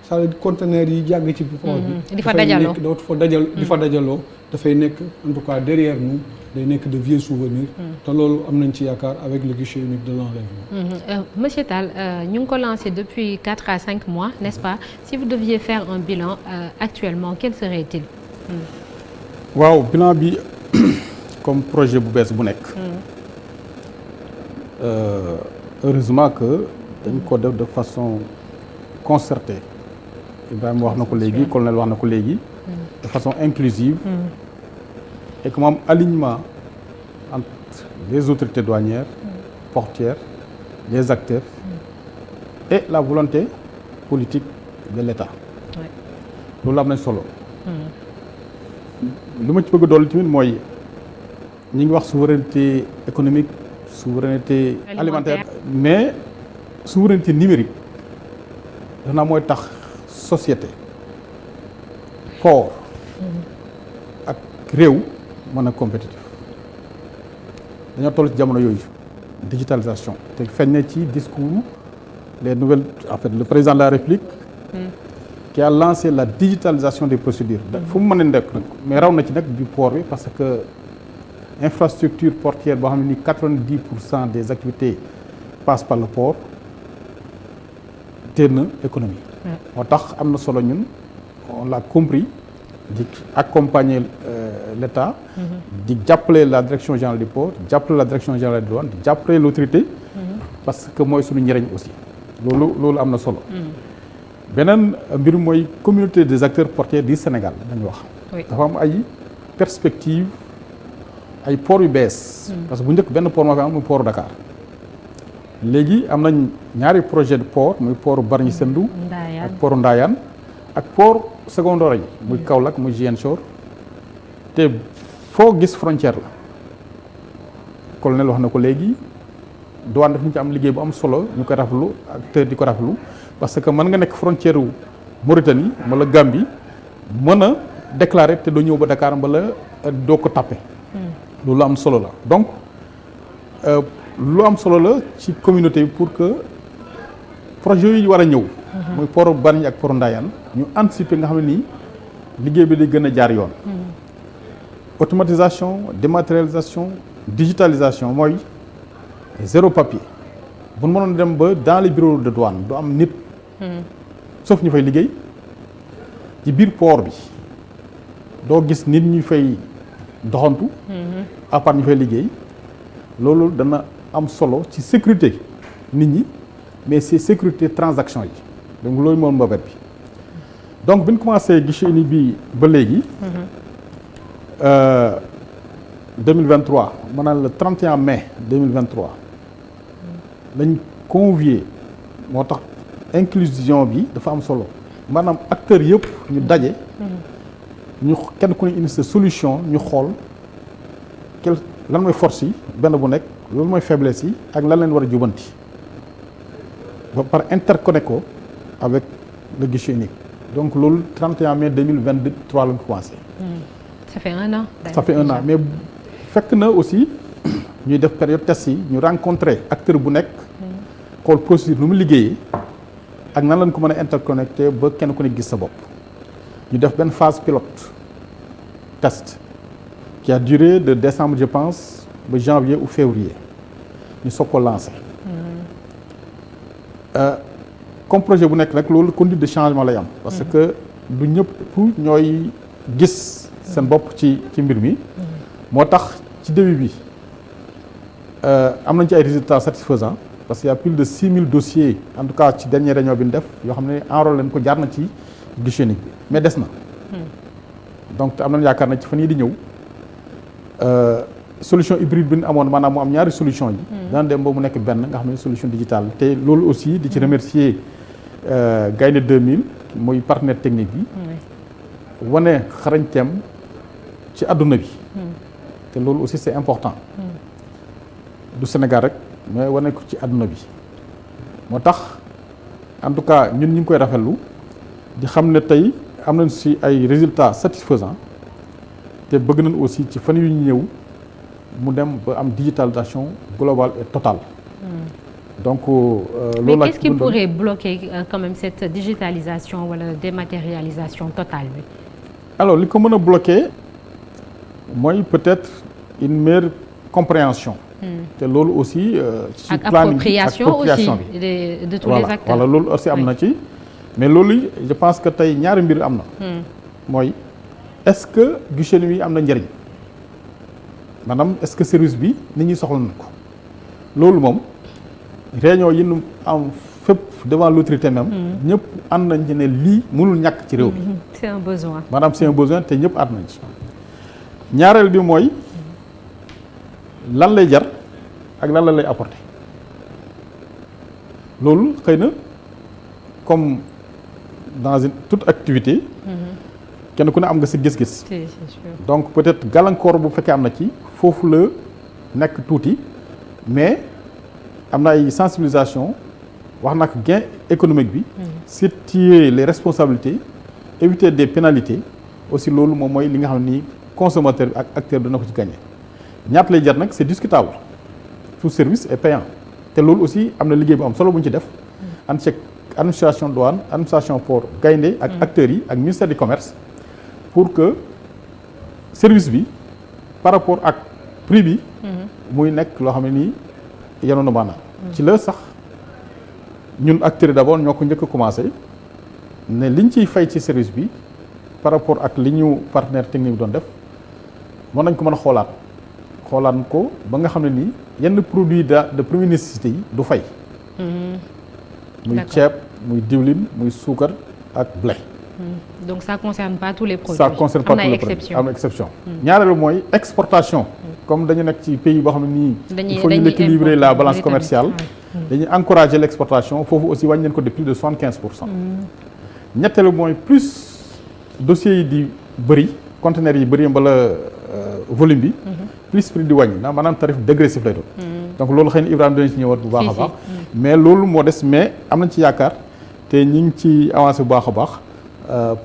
c'est-à-dire conteneurs yi jàgg ci port bi di fa dajaloo dootu fa di fa dajaloo dafay nekk en tout cas derrière nous day nekk de vieux souvenirs te loolu am nañ ci yaakaar avec le guichet unique de l'enlèvement. Monsieur Tall ñu ngi ko lancé depuis 4 à 5 mois n'est-ce pas? Si vous deviez faire un bilan actuellement quel serait-il? waaw bilan bi comme projet bu bees bu nekk heureusement que dañ ko def de façon concertée. Ibrahima wax na ko léegi colonel wax na ko léegi de façon inclusive et que mu am alignement entre les autorités douanières portuaires les acteurs et la volonté politique de l'État loolu am nañ solo lu ma ci bëgg a dolli tamit mooy ñi ngi wax souveraineté économique souveraineté alimentaire mais souveraineté numérique daf naa mooy tax société port ak réew mën a compétitif dañoo toll ci jamono yooyu digitalisation te feeñ na ci discours les nouvelles en fait le président de la République qui a lancé la digitalisation des procédures fu mu mën a nekk nag mais raw na ci nag du port bi parce que infrastructure portuaire boo xam ne ni 90% des activités passent par le port téye na économie moo tax am na solo ñun on l'a compris di accompagner l'État di jàppale la direction générale du port di jàppale la direction générale des douanes di jàppale l'autorité parce que mooy suñu njëriñ aussi loolu am na solo beneen mbir mooy communauté des acteurs portuaires du Sénégal dañu wax dafa am ay perspectives ay port yu bees parce que bu njëkk benn port moo fi am muy port Dakar léegi am nañ ñaari projet de port muy port Bargny Sendou ak port Ndayane ak port secondaire yi muy Kaolack muy Ziguinchor te foo gis frontière la colonel wax na ko léegi douane daf ñu ci am liggéey bu am solo ñu koy rafetlu acteur di ko rafetlu parce que mën nga nekk frontière u Mauritanie wala Gambie mën a déclarer te doo ñëw ba Dakar wala doo ko tappe loolu am solo la donc lu am solo la ci communauté bi pour que projet yi war a ñëw muy port Bargny ak port Ndayane ñu anticiper nga xam ne nii liggéey bi day gën a jaar yoon automatisation dématérialisation digitalisation mooy zéro papier bu ñu mënoon dem ba dans les bureaux de douane du am nit sauf ñu fay liggéey ci biir port bi doo gis nit ñu fay doxantu à part ñu fay liggéey loolu dana am solo ci sécurité nit ñi mais c'est sécurité transaction yi donc loolu moom mbébét bi donc bi ñu commencé guichet unique bi ba léegi 2023 maanaam le 31 mai 2023 lañ convier moo tax inclusion bi dafa am solo maanaam acteurs yëpp ñu daje ñu kenn ku ne indi sa solution ñu xool lan mooy force yi benn bu nekk lan mooy faiblesse yi ak lan leen war a jubanti ba par interconnecté ko avec le guichet unique donc loolu 31 mai 2023 lañ commencé. ça fait un an. ça fait un an mais fekk na aussi ñuy def période test yi ñu rencontré acteur bu nekk xool procédure nu mu liggéeyee ak nan lañ ko mën a interconnecté ba kenn ku ne gis sa bopp ñu def benn phase pilote test qui a duré de décembre je pense ba janvier ou février ñu soog ko lancé comme projet bu nekk nag loolu conduite de changement lay am parce que du ñëpp ñooy gis seen bopp ci mbir mi moo tax ci début bi am nañ ci ay résultats satisfaisants parce qu'il y a plus de 6000 dossiers en tout cas ci dernière réunion bi ñu def yoo xam ne enrôlé leen ko jaar na ci guichet unique bi mais des na donc te am nañ yaakaar na ci fan yii di ñëw solution hybride bi ñu amoon maanaam mu am ñaari solution yi dana dem ba mu nekk benn nga xam ne solution digitale te loolu aussi di ci remercier Gaïndé 2000 mooy partenaire technique bi wane xarañteem ci àdduna bi te loolu aussi c'est important du Sénégal rek mais wane ko ci àdduna bi moo tax en tout cas ñun ñu ngi koy rafetlu di xam ne tey am nañ si ay résultats satisfaisants te bëgg nañ aussi ci fan yu ñu ñëw mu dem ba am digitalisation globale et totale. donc loolu mais qu'est-ce qui pourrait bloquer quand même cette digitalisation wala dématérialisation totale bi. alors li ko mën a bloquer mooy peut-être une meilleure compréhension. te loolu aussi. ci planning appropriation aussi de tous les acteurs. voilà loolu aussi am na ci. mais loolu je pense que tey ñaari mbir am na. mooy est-ce que guichet unique am na njëriñ maanaam est-ce que service bi nit ñi soxla nañ ko loolu moom réunion yi ñu am fépp devant l'autorité même. ñëpp ànd nañ ci ne lii mënul ñàkk ci réew mi. c'est un besoin. maanaam c'est un besoin te ñëpp ànd nañ ci. ñaareel bi mooy lan lay jar ak lan la lay apporter loolu xëy na comme dans toute activité. kenn ku ne am nga si gis-gis. c'est sûr. donc peut-être gàllankoor bu fekkee am na ci foofu la nekk tuuti mais am na ay sensibilisation wax na ko gain économique bi. situer les responsabilités éviter des pénalités aussi loolu moom mooy li nga xam ni consommateur bi ak acteur bi dana ko ci gagner ñaata lay jar nag c'est discutable tout service est payant te loolu aussi am na liggéey bu am solo bu ñu ci def. ànd ceeg administration douane administration port Gaïndé ak acteurs yi ak ministère du commerce. pour que service bi par rapport ak prix bi muy nekk loo xam ne nii yenoon na maanaam ci la sax ñun acteurs yi d'abord ñoo ko njëkk a commencé ne liñ ciy fay ci service bi par rapport ak li ñu partenaire technique bi doon def mën nañ ko mën a xoolaat ko ba nga xam ne nii yenn produits de première nécessité yi du fay muy ceeb muy diwlin muy suukar ak blé. donc ça concerne pas tous les produits. ça concerne pas tous les produits am na exception. ñaareelu mooy exportation. comme dañu nekk ci pays boo xam ne nii. il faut ñu équilibrer la balance commerciale. dañuy encourager l'exportation foofu aussi wàññi nañ ko de plus de 75%. ñetteelu mooy plus dossiers yi di bëri conteneurs yi bëri mbala volume bi. plus prix di wàññi maanaam tarif dégressif lay doon. donc loolu xëy na Ibrahima dinañ ci ñëwaat bu baax a baax. mais loolu moo des mais am nañ ci yaakaar te ñu ngi ci avancé bu baax a baax.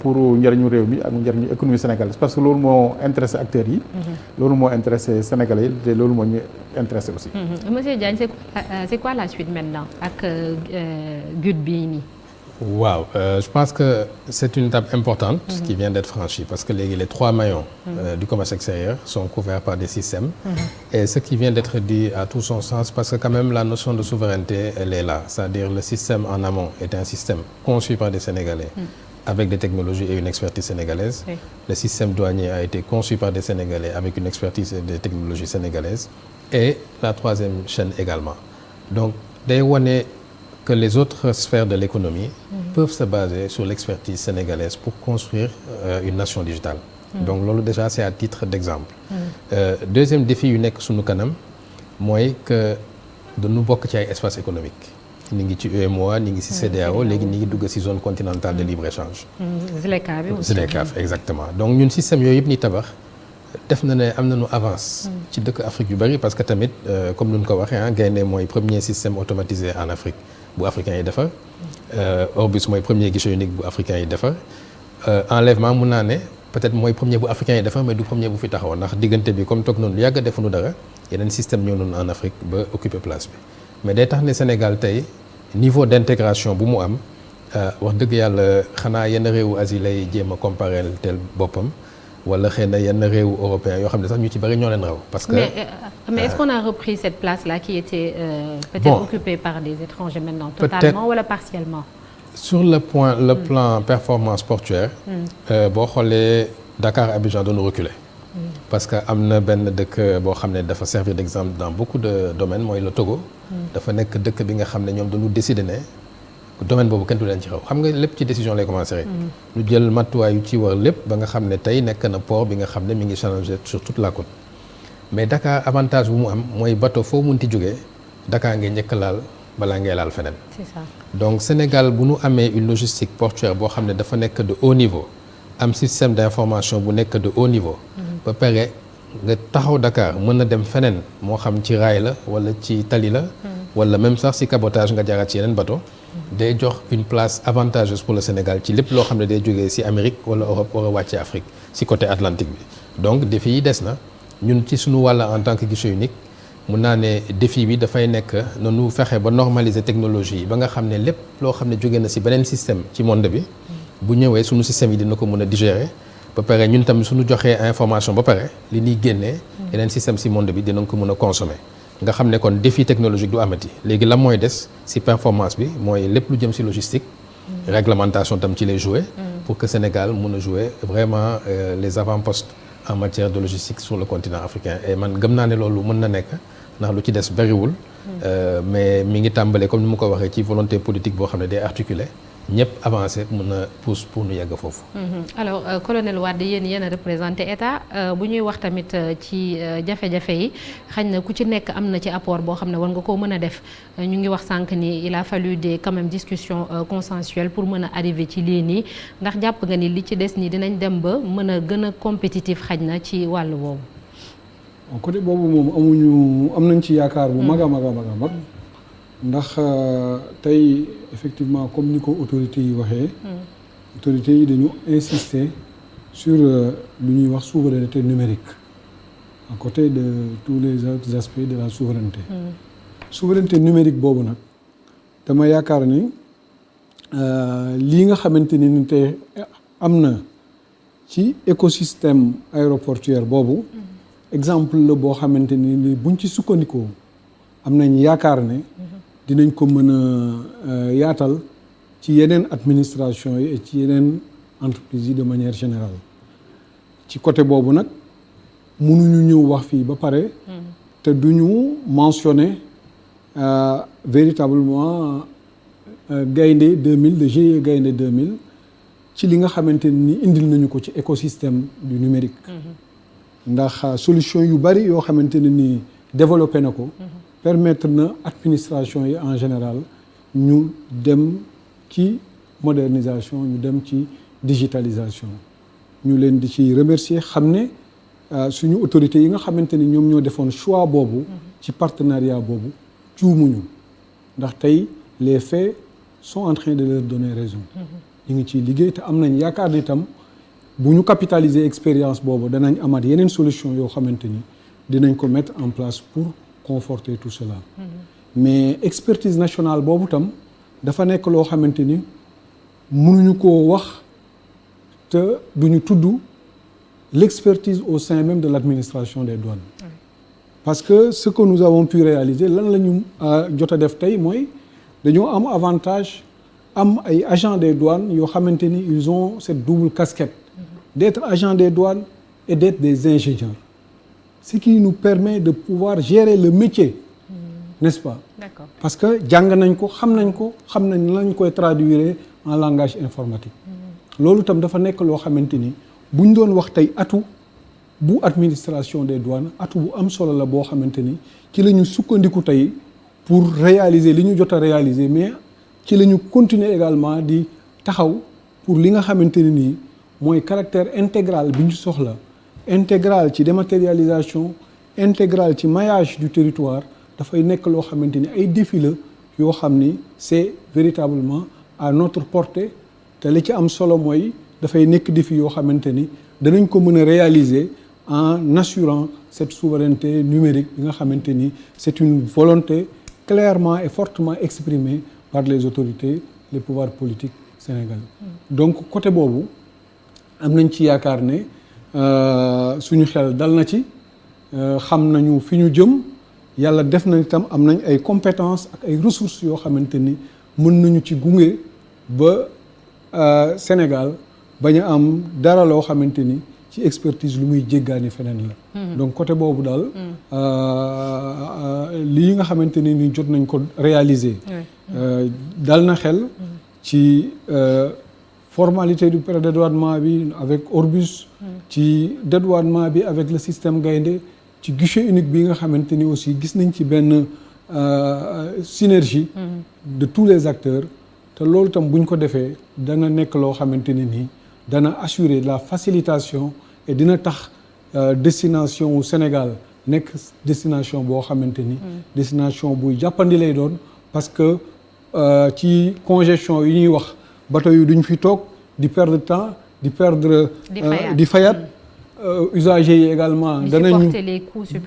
pour njëriñu réew mi ak njëriñu économie sénégalaise parce que loolu moo intéressé acteurs yi. loolu moo intéressé sénégalais yi te loolu moo ñu intéressé aussi. Monsieur Diagne c'est quoi la suite maintenant ak GUD bii nii. waaw je pense que c'est une étape importante. qui vient d'être franchie parce que léegi les 3 maillons. du commerce extérieur sont couverts par des systèmes. et ce qui vient d'être dit a tout son sens parce que quand même la notion de souveraineté elle est là c'est-à-dire le système en amont est un système conçu par des Sénégalais. avec des technologies et une expertise sénégalaise. Oui. Le système douanier a été conçu par des Sénégalais avec une expertise et des technologies sénégalaises. Et la troisième chaîne également. Donc, day wane que les autres sphères de l'économie peuvent se baser sur l'expertise sénégalaise pour construire une nation digitale. Donc loolu déjà c'est à titre d'exemple. Deuxième défi yu nekk sunu kanam mooy que dañu bokk ci ay espace économique. ñi ngi ci UEMOA ñi ngi ci CEDEAO léegi ñi ngi dugg ci zone continentale de libre-échange. ZLECA bi aussi. ZLECA exactement donc ñun système yooyu yëpp ni tabax def na ne am nañu avance. ci dëkk Afrique yu bari parce que tamit comme nu ñu ko waxee Gaïndé mooy premier système automatisé en Afrique bu africain yi defar. Orbus mooy premier guichet unique bu africain yi defar. Enlèvement mun naa ne peut-être mooy premier bu africain yi defar mais du premier bu fi taxaw ndax diggante bi comme toog noonu yàgg defuñu dara yeneen système ñëw noonu en Afrique ba occuper place bi mais day tax ne Sénégal tey niveau d'intégration bu mu am wax dëgg yàlla xanaa yenn réewu Asie lay jéem a comparer tel boppam wala xëy na yenn réewu européens yoo xam ne sax ñu ci bari ñoo leen raw. parce que mais est-ce qu'on a repris cette place-là qui était peut-être occupée par des étrangers maintenant totalement wala partiellement? Sur le plan performance portuaire boo xoolee Dakar Abidjan doon reculer parce que am na benn dëkk boo xam ne dafa servir d'exemple dans beaucoup de domaines mooy le Togo dafa nekk dëkk bi nga xam ne ñoom dañu décider ne domaine boobu kenn du leen ci xaw xam nga lépp ci décision lay commencer rek ñu jël matuwaay yu ci war lépp ba nga xam ne tey nekk na port bi nga xam ne mi ngi challenger sur toute la côte mais Dakar avantage bu mu am mooy bateau foo munti jógee Dakar ngay njëkk laal balaa ngay laal feneen. C'est ça. Donc Sénégal bu nu amee une logistique portuaire boo xam ne dafa nekk de haut niveau am système d'information bu nekk de haut niveau. ba pare nga taxaw Dakar mën na dem feneen moo xam ci raay la wala ci tali la. wala même sax si cabotage nga jaaraat ci yeneen bateau. day jox une place avantageuse pour le Sénégal ci lépp loo xam ne day jógee si Amérique wala Europe war a wàcce Afrique si côté Atlantique bi donc défi yi des na ñun ci suñu wàll en tant que guichet unique. mun naa ne défi bi dafay nekk noonu fexe ba normaliser technologie yi ba nga xam ne lépp loo xam ne jóge na ci beneen système ci monde bi bu ñëwee suñu système yi dina ko mën a digérer ba pare ñun tamit suñu joxee information ba pare li ñuy génnee yeneen système ci monde bi dinañ ko mën a consommer nga xam ne kon défi technologique du amati léegi la mooy des ci performance bi mooy lépp lu jëm ci logistique réglementation tam ci lay jouer pour que Sénégal mën a jouer vraiment les avant-postes en matière de logistique sur le continent africain et man gëm naa ne loolu mën na nekk ndax lu ci des bariwul mais mi ngi tàmbalee comme ni mu ko waxee ci volonté politique boo xam ne day articuler ñëpp avancé mën a pousse pour ñu yegg foofu. alors colonel Wade yéen a représenté état bu ñuy wax tamit ci jafe-jafe yi xañ na ku ci nekk am na ci apport boo xam ne war nga koo mën a def ñu ngi wax sànq ni il a fallu des quand même discussions consensuelles pour mën a arriver ci lii nii ndax jàpp nga ni li ci des nii dinañ dem ba mën a gën a compétitif xaj na ci wàllu boobu. côté boobu moom am nañ ci yaakaar bu mag a mag ndax tey effectivement comme ni ko autorités yi waxee autorités yi dañu insister sur lu ñuy wax souveraineté numérique à côté de tous les autres aspects de la souveraineté souveraineté numérique boobu nag dama yaakaar ni lii nga xamante ni te am na ci écosystème aéroportuaire boobu exemple la boo xamante ni buñ ci sukkandikoo am nañ yaakaar ne dinañ ko mën a yaatal ci yeneen administration yi et ci yeneen entreprises yi de manière générale ci côté boobu nag mënuñu ñëw wax fii ba pare te duñu mentionner véritablement Gaïndé 2000 le GIE Gaïndé 2000 ci li nga xamante ni indil nañu ko ci écosystème du numérique ndax solution yu bari yoo xamante ne ni développé na ko permettre na administration yi en général ñu dem ci modernisation ñu dem ci digitalisation ñu leen di ci remercier xam ne suñu autorités yi nga xamante ni ñoom ñoo defoon choix boobu ci partenariat boobu juumuñu ndax tey les faits sont en train de leur donner raison ñu ngi ciy liggéey te am nañ yaakaar ni itam bu ñu capitaliser expérience boobu danañ amaat yeneen solution yoo xamante ni dinañ ko mettre en place pour conforter tout cela mais expertise nationale boobu tam dafa nekk loo xamante ni mënuñu koo wax te duñu tudd l'expertise au sein même de l'administration des douanes parce que ce que nous avons pu réaliser lan la ñu jot a def tey mooy dañoo am avantage am ay agents des douanes yoo xamante ni ils ont cette double casquette d'être agents des douanes et d'être des ingénieurs ce qui nous permet de pouvoir gérer le métier n'est-ce pas D'accord. parce que jàng nañ ko xam nañ lañ koy traduire en langage informatique. loolu itam dafa nekk loo xamante ni bu ñu doon wax tey atu bu administration des douanes atu bu am solo la boo xamante ni ci la ñu sukkandiku tey pour réaliser li ñu jot a réaliser mais ci la ñu continuer également di taxaw pour li nga xamante ni nii mooy caractère intégral bi ñu soxla intégral ci dématérialisation intégral ci maillage du territoire dafay nekk loo xamante ni ay défis la yoo xam ni c'est véritablement à notre portée te li ci am solo mooy dafay nekk défi yoo xamante ni danañ ko mën a réaliser en assurant cette souveraineté numérique bi nga xamante ni c'est une volonté clairement et fortement exprimée par les autorités les pouvoirs politiques sénégalais. donc côté boobu am nañ ci yaakaar ne suñu xel dal na ci xam nañu fi ñu jëm yàlla def na itam am nañ ay compétences ak ay ressources yoo xamante ni mën nañu ci gunge ba Sénégal bañ a am dara loo xamante ni ci expertise lu muy jéggaani feneen la. donc côté boobu daal lii nga xamante ni jot nañ ko réaliser. dal na xel ci formalité du prédédouanement bi avec Orbus. ci dédouanement bi avec le système Gaïndé ci guichet unique bi nga xamante ni aussi gis nañ ci benn synergie. de tous les acteurs. te loolu itam bu ñu ko defee dana nekk loo xamante ni nii dana assurer la facilitation et dina tax destination wu Sénégal nekk destination boo xamante ni. destination buy jàppandi lay doon parce que ci congestion yi ñuy wax bateau yi duñ fi toog di perdre temps di perdre. di fayat usagers yi également. danañu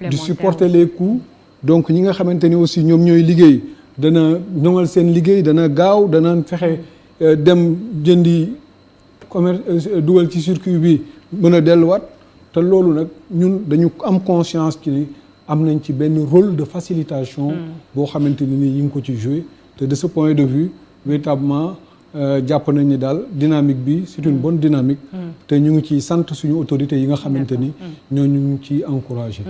di supporter les coûts donc ñi nga xamante ni aussi ñoom ñooy liggéey. dana ñoŋal seen liggéey dana gaaw dana fexe dem jëndi commerce dugal ci circuit bi mën a delluwaat te loolu nag ñun dañu am conscience ci ni am nañ ci benn rôle de facilitation boo xamante ni yi ngi ko ci jouer te de ce point de vue véritablement jàpp nañ ni daal dynamique bi c'est une bonne dynamique te ñu ngi ci sant suñu autorités yi nga xamante ni ñoo ñu ngi ci encouragé.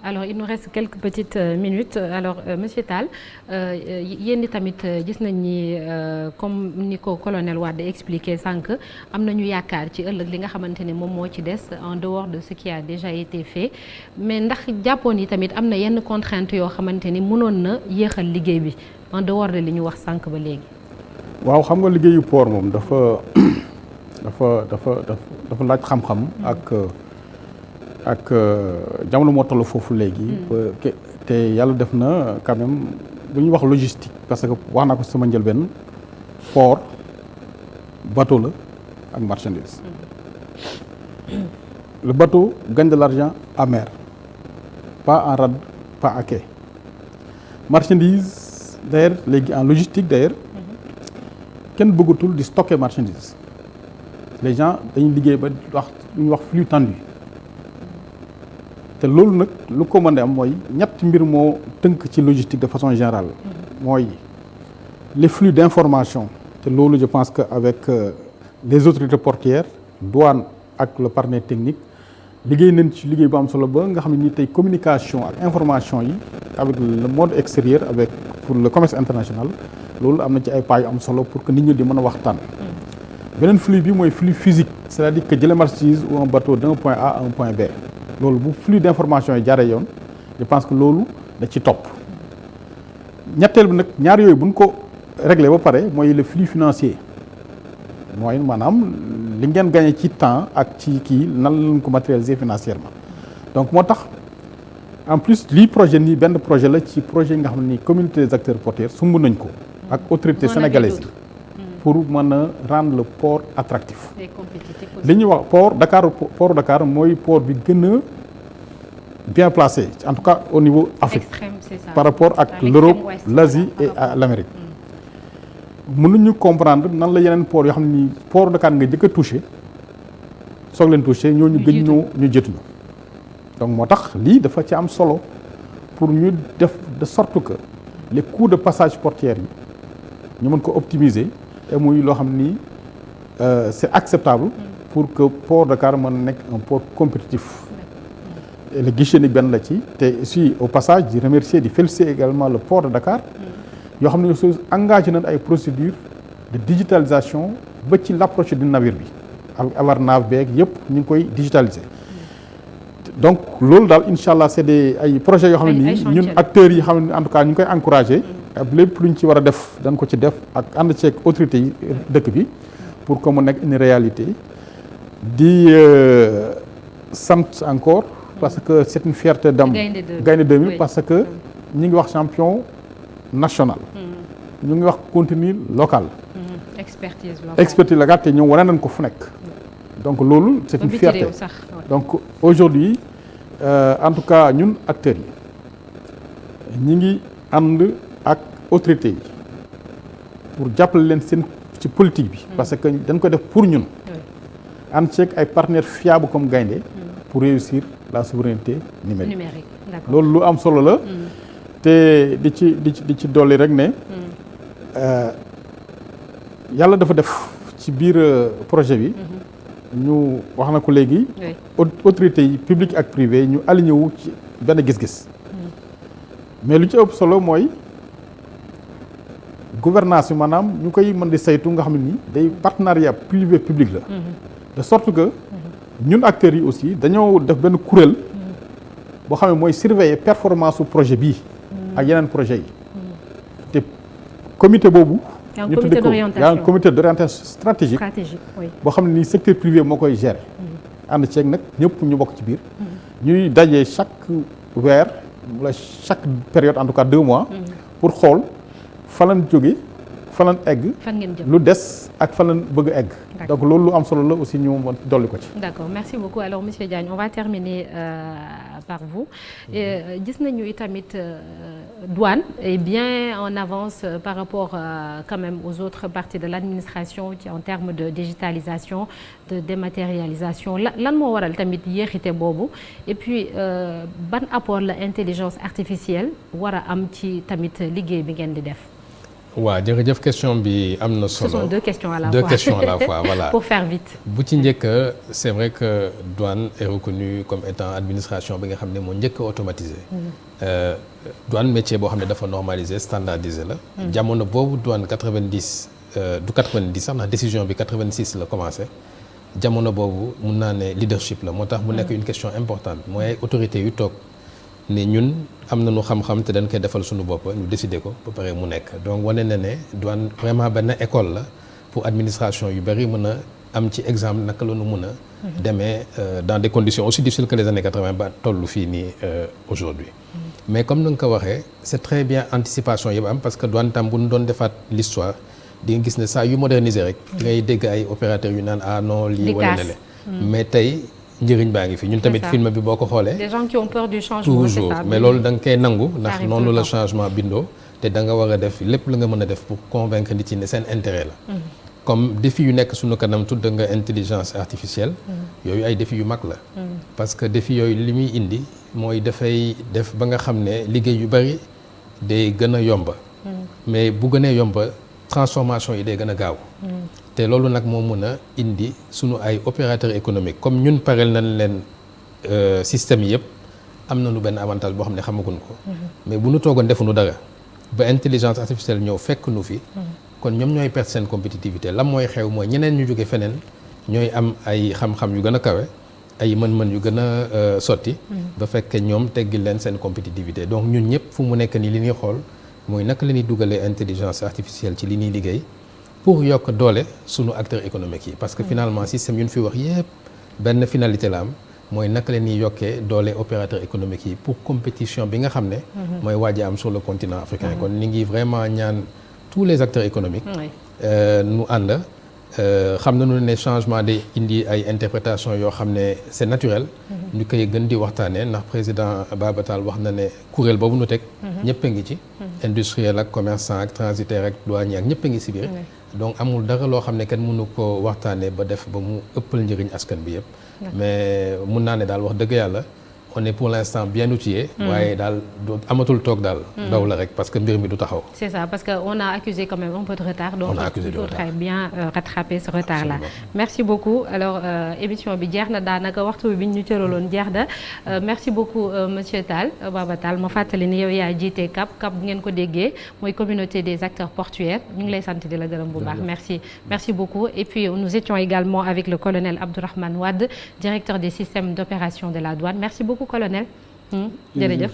Alors il nous reste quelques petites minutes alors monsieur Tall yéen tamit gis nañ ni comme ni ko colonel Wade expliqué sànq am nañu yaakaar ci ëllëg li nga xamante ni moom moo ci des en dehors de ce qui a déjà été fait mais ndax jàppoon yi tamit am na yenn contraintes yoo xamante ni mënoon na yéexal liggéey bi en dehors de li ñu wax sànq ba léegi. waaw xam nga liggéeyu port moom dafa laaj xam-xam ak jamono moo toll foofu léegi. te yàlla def na quand même bu ñuy wax logistique parce que wax naa ko sama njëlbeen port bateau la ak marchandise. le bateau gagne de l'argent à mer pas en rade pas à quai marchandise d'ailleurs léegi en logistique d'ailleurs. kenn bëggatul di stocker marchandise les gens dañuy liggéey ba wax lu ñuy wax flux tendu te loolu nag lu ko mën a am mooy ñett mbir moo tënk ci logistique de façon générale mooy les flux d'information te loolu je pense que avec les autorités portuaires douane ak le partenaire technique liggéey nañ ci liggéey bu am solo ba nga xam ne ni tey communication ak information yi avec le monde extérieur avec pour le commerce international loolu am na ci ay pas yu am solo pour que nit ñi di mën a waxtaan. beneen flux bi mooy flux physique c'est-à-dire que jëlee marchandise ou un bateau d'un point A à un point B loolu bu flux d'information yi jaaree yoon je pense que loolu da ci topp. ñetteel bi nag ñaar yooyu bu ñu ko réglé ba pare mooy le flux financier mooy maanaam li ngeen gagné ci temps ak ci kii nan lañ ko matérialiser financièrement donc moo tax. en plus lii projet nii benn projet la ci projet yi nga xam ne nii communauté des acteurs portuaires sumb nañ ko ak autorité sénégalaise yi pour mën a rendre le port attractif li ñuy wax port Dakar mooy port bi gën a bien placé en tout cas au niveau Afrique par rapport ak l'Europe l'Asie et à l'Amérique mënuñu comprendre nan la yeneen port yoo xam ne nii port Dakar nga jëkk a touché soog leen touché ñooñu gën ñoo ñu jëtuñu donc moo tax lii dafa ci am solo pour ñu def de sorte que les coûts de passage portuaire yi ñu mën ko optimiser et muy loo xam ni c'est acceptable pour que port Dakar mën nekk un port compétitif et le guichet ni benn la ci te aussi au passage di remercier di féliciter également le port de Dakar yoo xam ne aussi engagé nañ ay procédures de digitalisation ba ci l'approche du navire bi awar nav beeg yëpp ñu ngi koy digitaliser donc loolu daal incha allah c'est des ay projets yoo xam ne nii ñun acteurs yi xam ne en tout cas ñu ngi koy encourager lépp lu ñu ci war a def dañ ko ci def ak ànd ceeg autorités yi dëkk bi pour que mu nekk une réalité di sant encore parce que c'est une fierté d'am Gaïndé 2000 parce que ñu ngi wax champion national ñu ngi wax contenu local expertise locale te ñoom wane nañ ko fu nekk donc loolu c'est une fierté donc aujourd'hui en tout cas ñun acteurs yi ñi ngi ànd ak autorités yi pour jàppale leen seen ci politique bi parce que dañ ko def pour ñun ànd ceeg ay partenaires fiables comme Gaïndé pour réussir la souveraineté numérique loolu lu am solo la te di ci dolli rek ne yàlla dafa def ci biir projet bi ñu wax na ko léegi autorités yi publique ak privé ñu aligné wu ci benn gis-gis mais lu ci ëpp solo mooy gouvernance bi maanaam ñu koy mën di saytu nga xam ne nii day partenariat privé public la de sorte que ñun acteurs yi aussi dañoo def benn kuréel boo xam ne mooy surveiller performance su projet bii ak yeneen projet yi te comité boobu ñu tuddee ko y a un comité d'orientation stratégique boo xam ne nii secteur privé moo koy gérer ànd ceeg nag ñëpp ñu bokk ci biir ñuy dajee chaque weer wala chaque période en tout cas 2 mois pour xool fa lañ jóge fa lañ egg lu des ak fa lañ bëgg a egg donc loolu lu am solo la aussi ñu dolli ko ci. D'accord, merci beaucoup. Alors monsieur Diagne, on va terminer par vous. Gis nañu itamit douane est bien en avance par rapport quand même aux autres parties de l'administration en termes de digitalisation, de dématérialisation. Lan moo waral tamit yéexite boobu et puis ban apport la intelligence artificielle war a am ci tamit liggéey bi ngeen di def. waaw jërëjëf question bi am na solo. Ce sont 2 questions à la fois. 2 questions à la fois voilà. Pour faire vite. bu ci njëkk c'est vrai que douane est reconnue comme étant administration bi nga xam ne moo njëkk a automatisé. Douane métier boo xam ne dafa normalisé standardisé la. jamono boobu douane 90 du 90 sax ndax décision bi 86 la commencé. jamono boobu mun naa ne leadership la moo tax mu nekk une question importante mooy ay autorités yu toog. ne ñun am nañu xam-xam te dañ koy defal suñu bopp ñu décider ko ba pare mu nekk donc wane na ne douane vraiment benn école la pour administration yu bari mën a am ci exemple naka la ñu mën a demee dans des conditions aussi difficiles que les années 80 ba tollu fii nii aujourd'hui mais comme ni nga ko waxee c'est très bien anticipation yëpp am parce que douane tam bu ñu doon defaat l'histoire di nga gis ne saa yu moderniser rek ngay dégg ay opérateurs yu naan ah non lii wala lale mais tey njëriñ baa ngi fi ñun tamit film bi boo ko xoolee. des gens qui ont peur du changement. toujours mais loolu da nga koy nangu ndax noonu la changement bindoo te da nga war a def lépp la nga mën a def pour convaincre nit yi ne seen intérêt la. comme défi yu nekk suñu kanam tudd nga intelligence artificielle. yooyu ay défi yu mag la. parce que défi yooyu li muy indi mooy dafay def ba nga xam ne liggéey yu bari day gën a yomba. mais bu gënee yomba transformation yi day gën a gaaw. te loolu nag moo mën a indi sunu ay opérateurs économiques comme ñun pareel nañ leen système yëpp am nañu benn avantage boo xam ne xamaguñ ko. mais bu ñu toogoon defuñu dara ba intelligence artificielle ñëw fekk nu fi. kon ñoom ñooy perdre seen compétitivité lan mooy xew mooy ñeneen ñu jóge feneen ñooy am ay xam-xam yu gën a kawe ay mën-mën yu gën a sotti. ba fekkee ñoom teggil leen seen compétitivité donc ñun ñëpp fu mu nekk nii li ñuy xool mooy naka la ñuy dugalee intelligence artificielle ci li ñuy liggéey. pour yokk doole sunu acteurs économiques yi parce que finalement système yu ñu fi wax yépp benn finalité la am mooy naka la ñuy yokkee doole opérateurs économiques yi pour compétition bi nga xam ne mooy waaj a am sur le continent africain kon ni ngi vraiment ñaan tous les acteurs économiques nu ànd xam nañu ne changement day indi ay interprétation yoo xam ne c'est naturel ñu koy gën di waxtaanee ndax président Baba Tall wax na ne kuréel boobu nu teg ñëpp a ngi ci industriel ak commerçant ak transitaire ak douanier ak ñëpp a ngi si biir donc amul dara loo xam ne kenn mënu ko waxtaanee ba def ba mu ëppal njëriñ askan bi yëpp mais mun naa ne daal wax dëgg yàlla on est pour l'instant bien outillé. waaye daal amatul toog daal. daw la rek parce que mbir mi du taxaw. c'est ça parce que on a accusé quand même un peu de retard. donc il faudrait bien rattraper ce retard là. merci beaucoup alors émission bi jeex na daanaka waxtu bi ñu cëraloon jeex na merci beaucoup monsieur Tall Baba Tall ma fàttali ni yow yaa jiite CAP bu ngeen ko déggee mooy communauté des acteurs portuaires ñu ngi lay sant di la gërëm bu baax. merci beaucoup et puis nous étions également avec le colonel Abdourahmane Wade directeur des systèmes d'opération de la douane merci beaucoup colonel. jërëjëf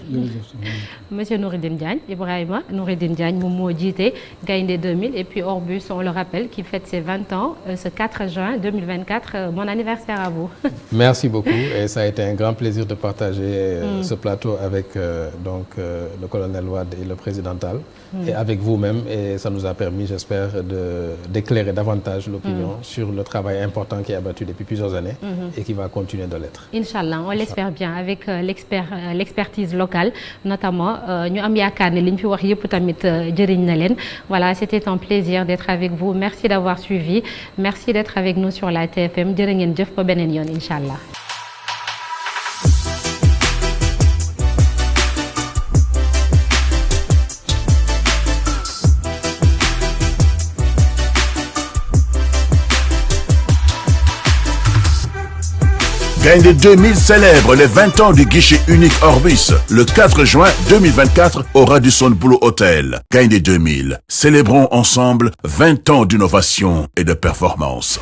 monsieur Nouridine Diagne Ibrahima Nouridine Diagne moom moo jiite Gaïndé 2000 et puis Orbus on le rappelle qui fête ses 20 ans ce 4 juin 2024 bon anniversaire à vous. merci beaucoup et ça a été un grand plaisir de partager ce plateau avec le colonel Wade et le président Tall et avec vous-même et ça nous a permis j'espère d'éclairer davantage l'opinion sur le travail important qui est abattu depuis plusieurs années et qui va continuer de l'être. Inch'Allah, on l'espère bien avec l'expertise locale notamment ñu am yaakaar ne li ñu fi wax yëpp tamit jëriñ na leen voilà c'était un plaisir d'être avec vous merci d'avoir suivi merci d'être avec nous sur la TFM jërë ngeen jëf ba beneen yoon inch'Allah. Gaïndé 2000 célèbre les 20 ans du guichet unique Orbis. Le 4 juin 2024 au Radisson Blu Hotel. Gaïndé 2000. Célébrons ensemble 20 ans d'innovation et de performance.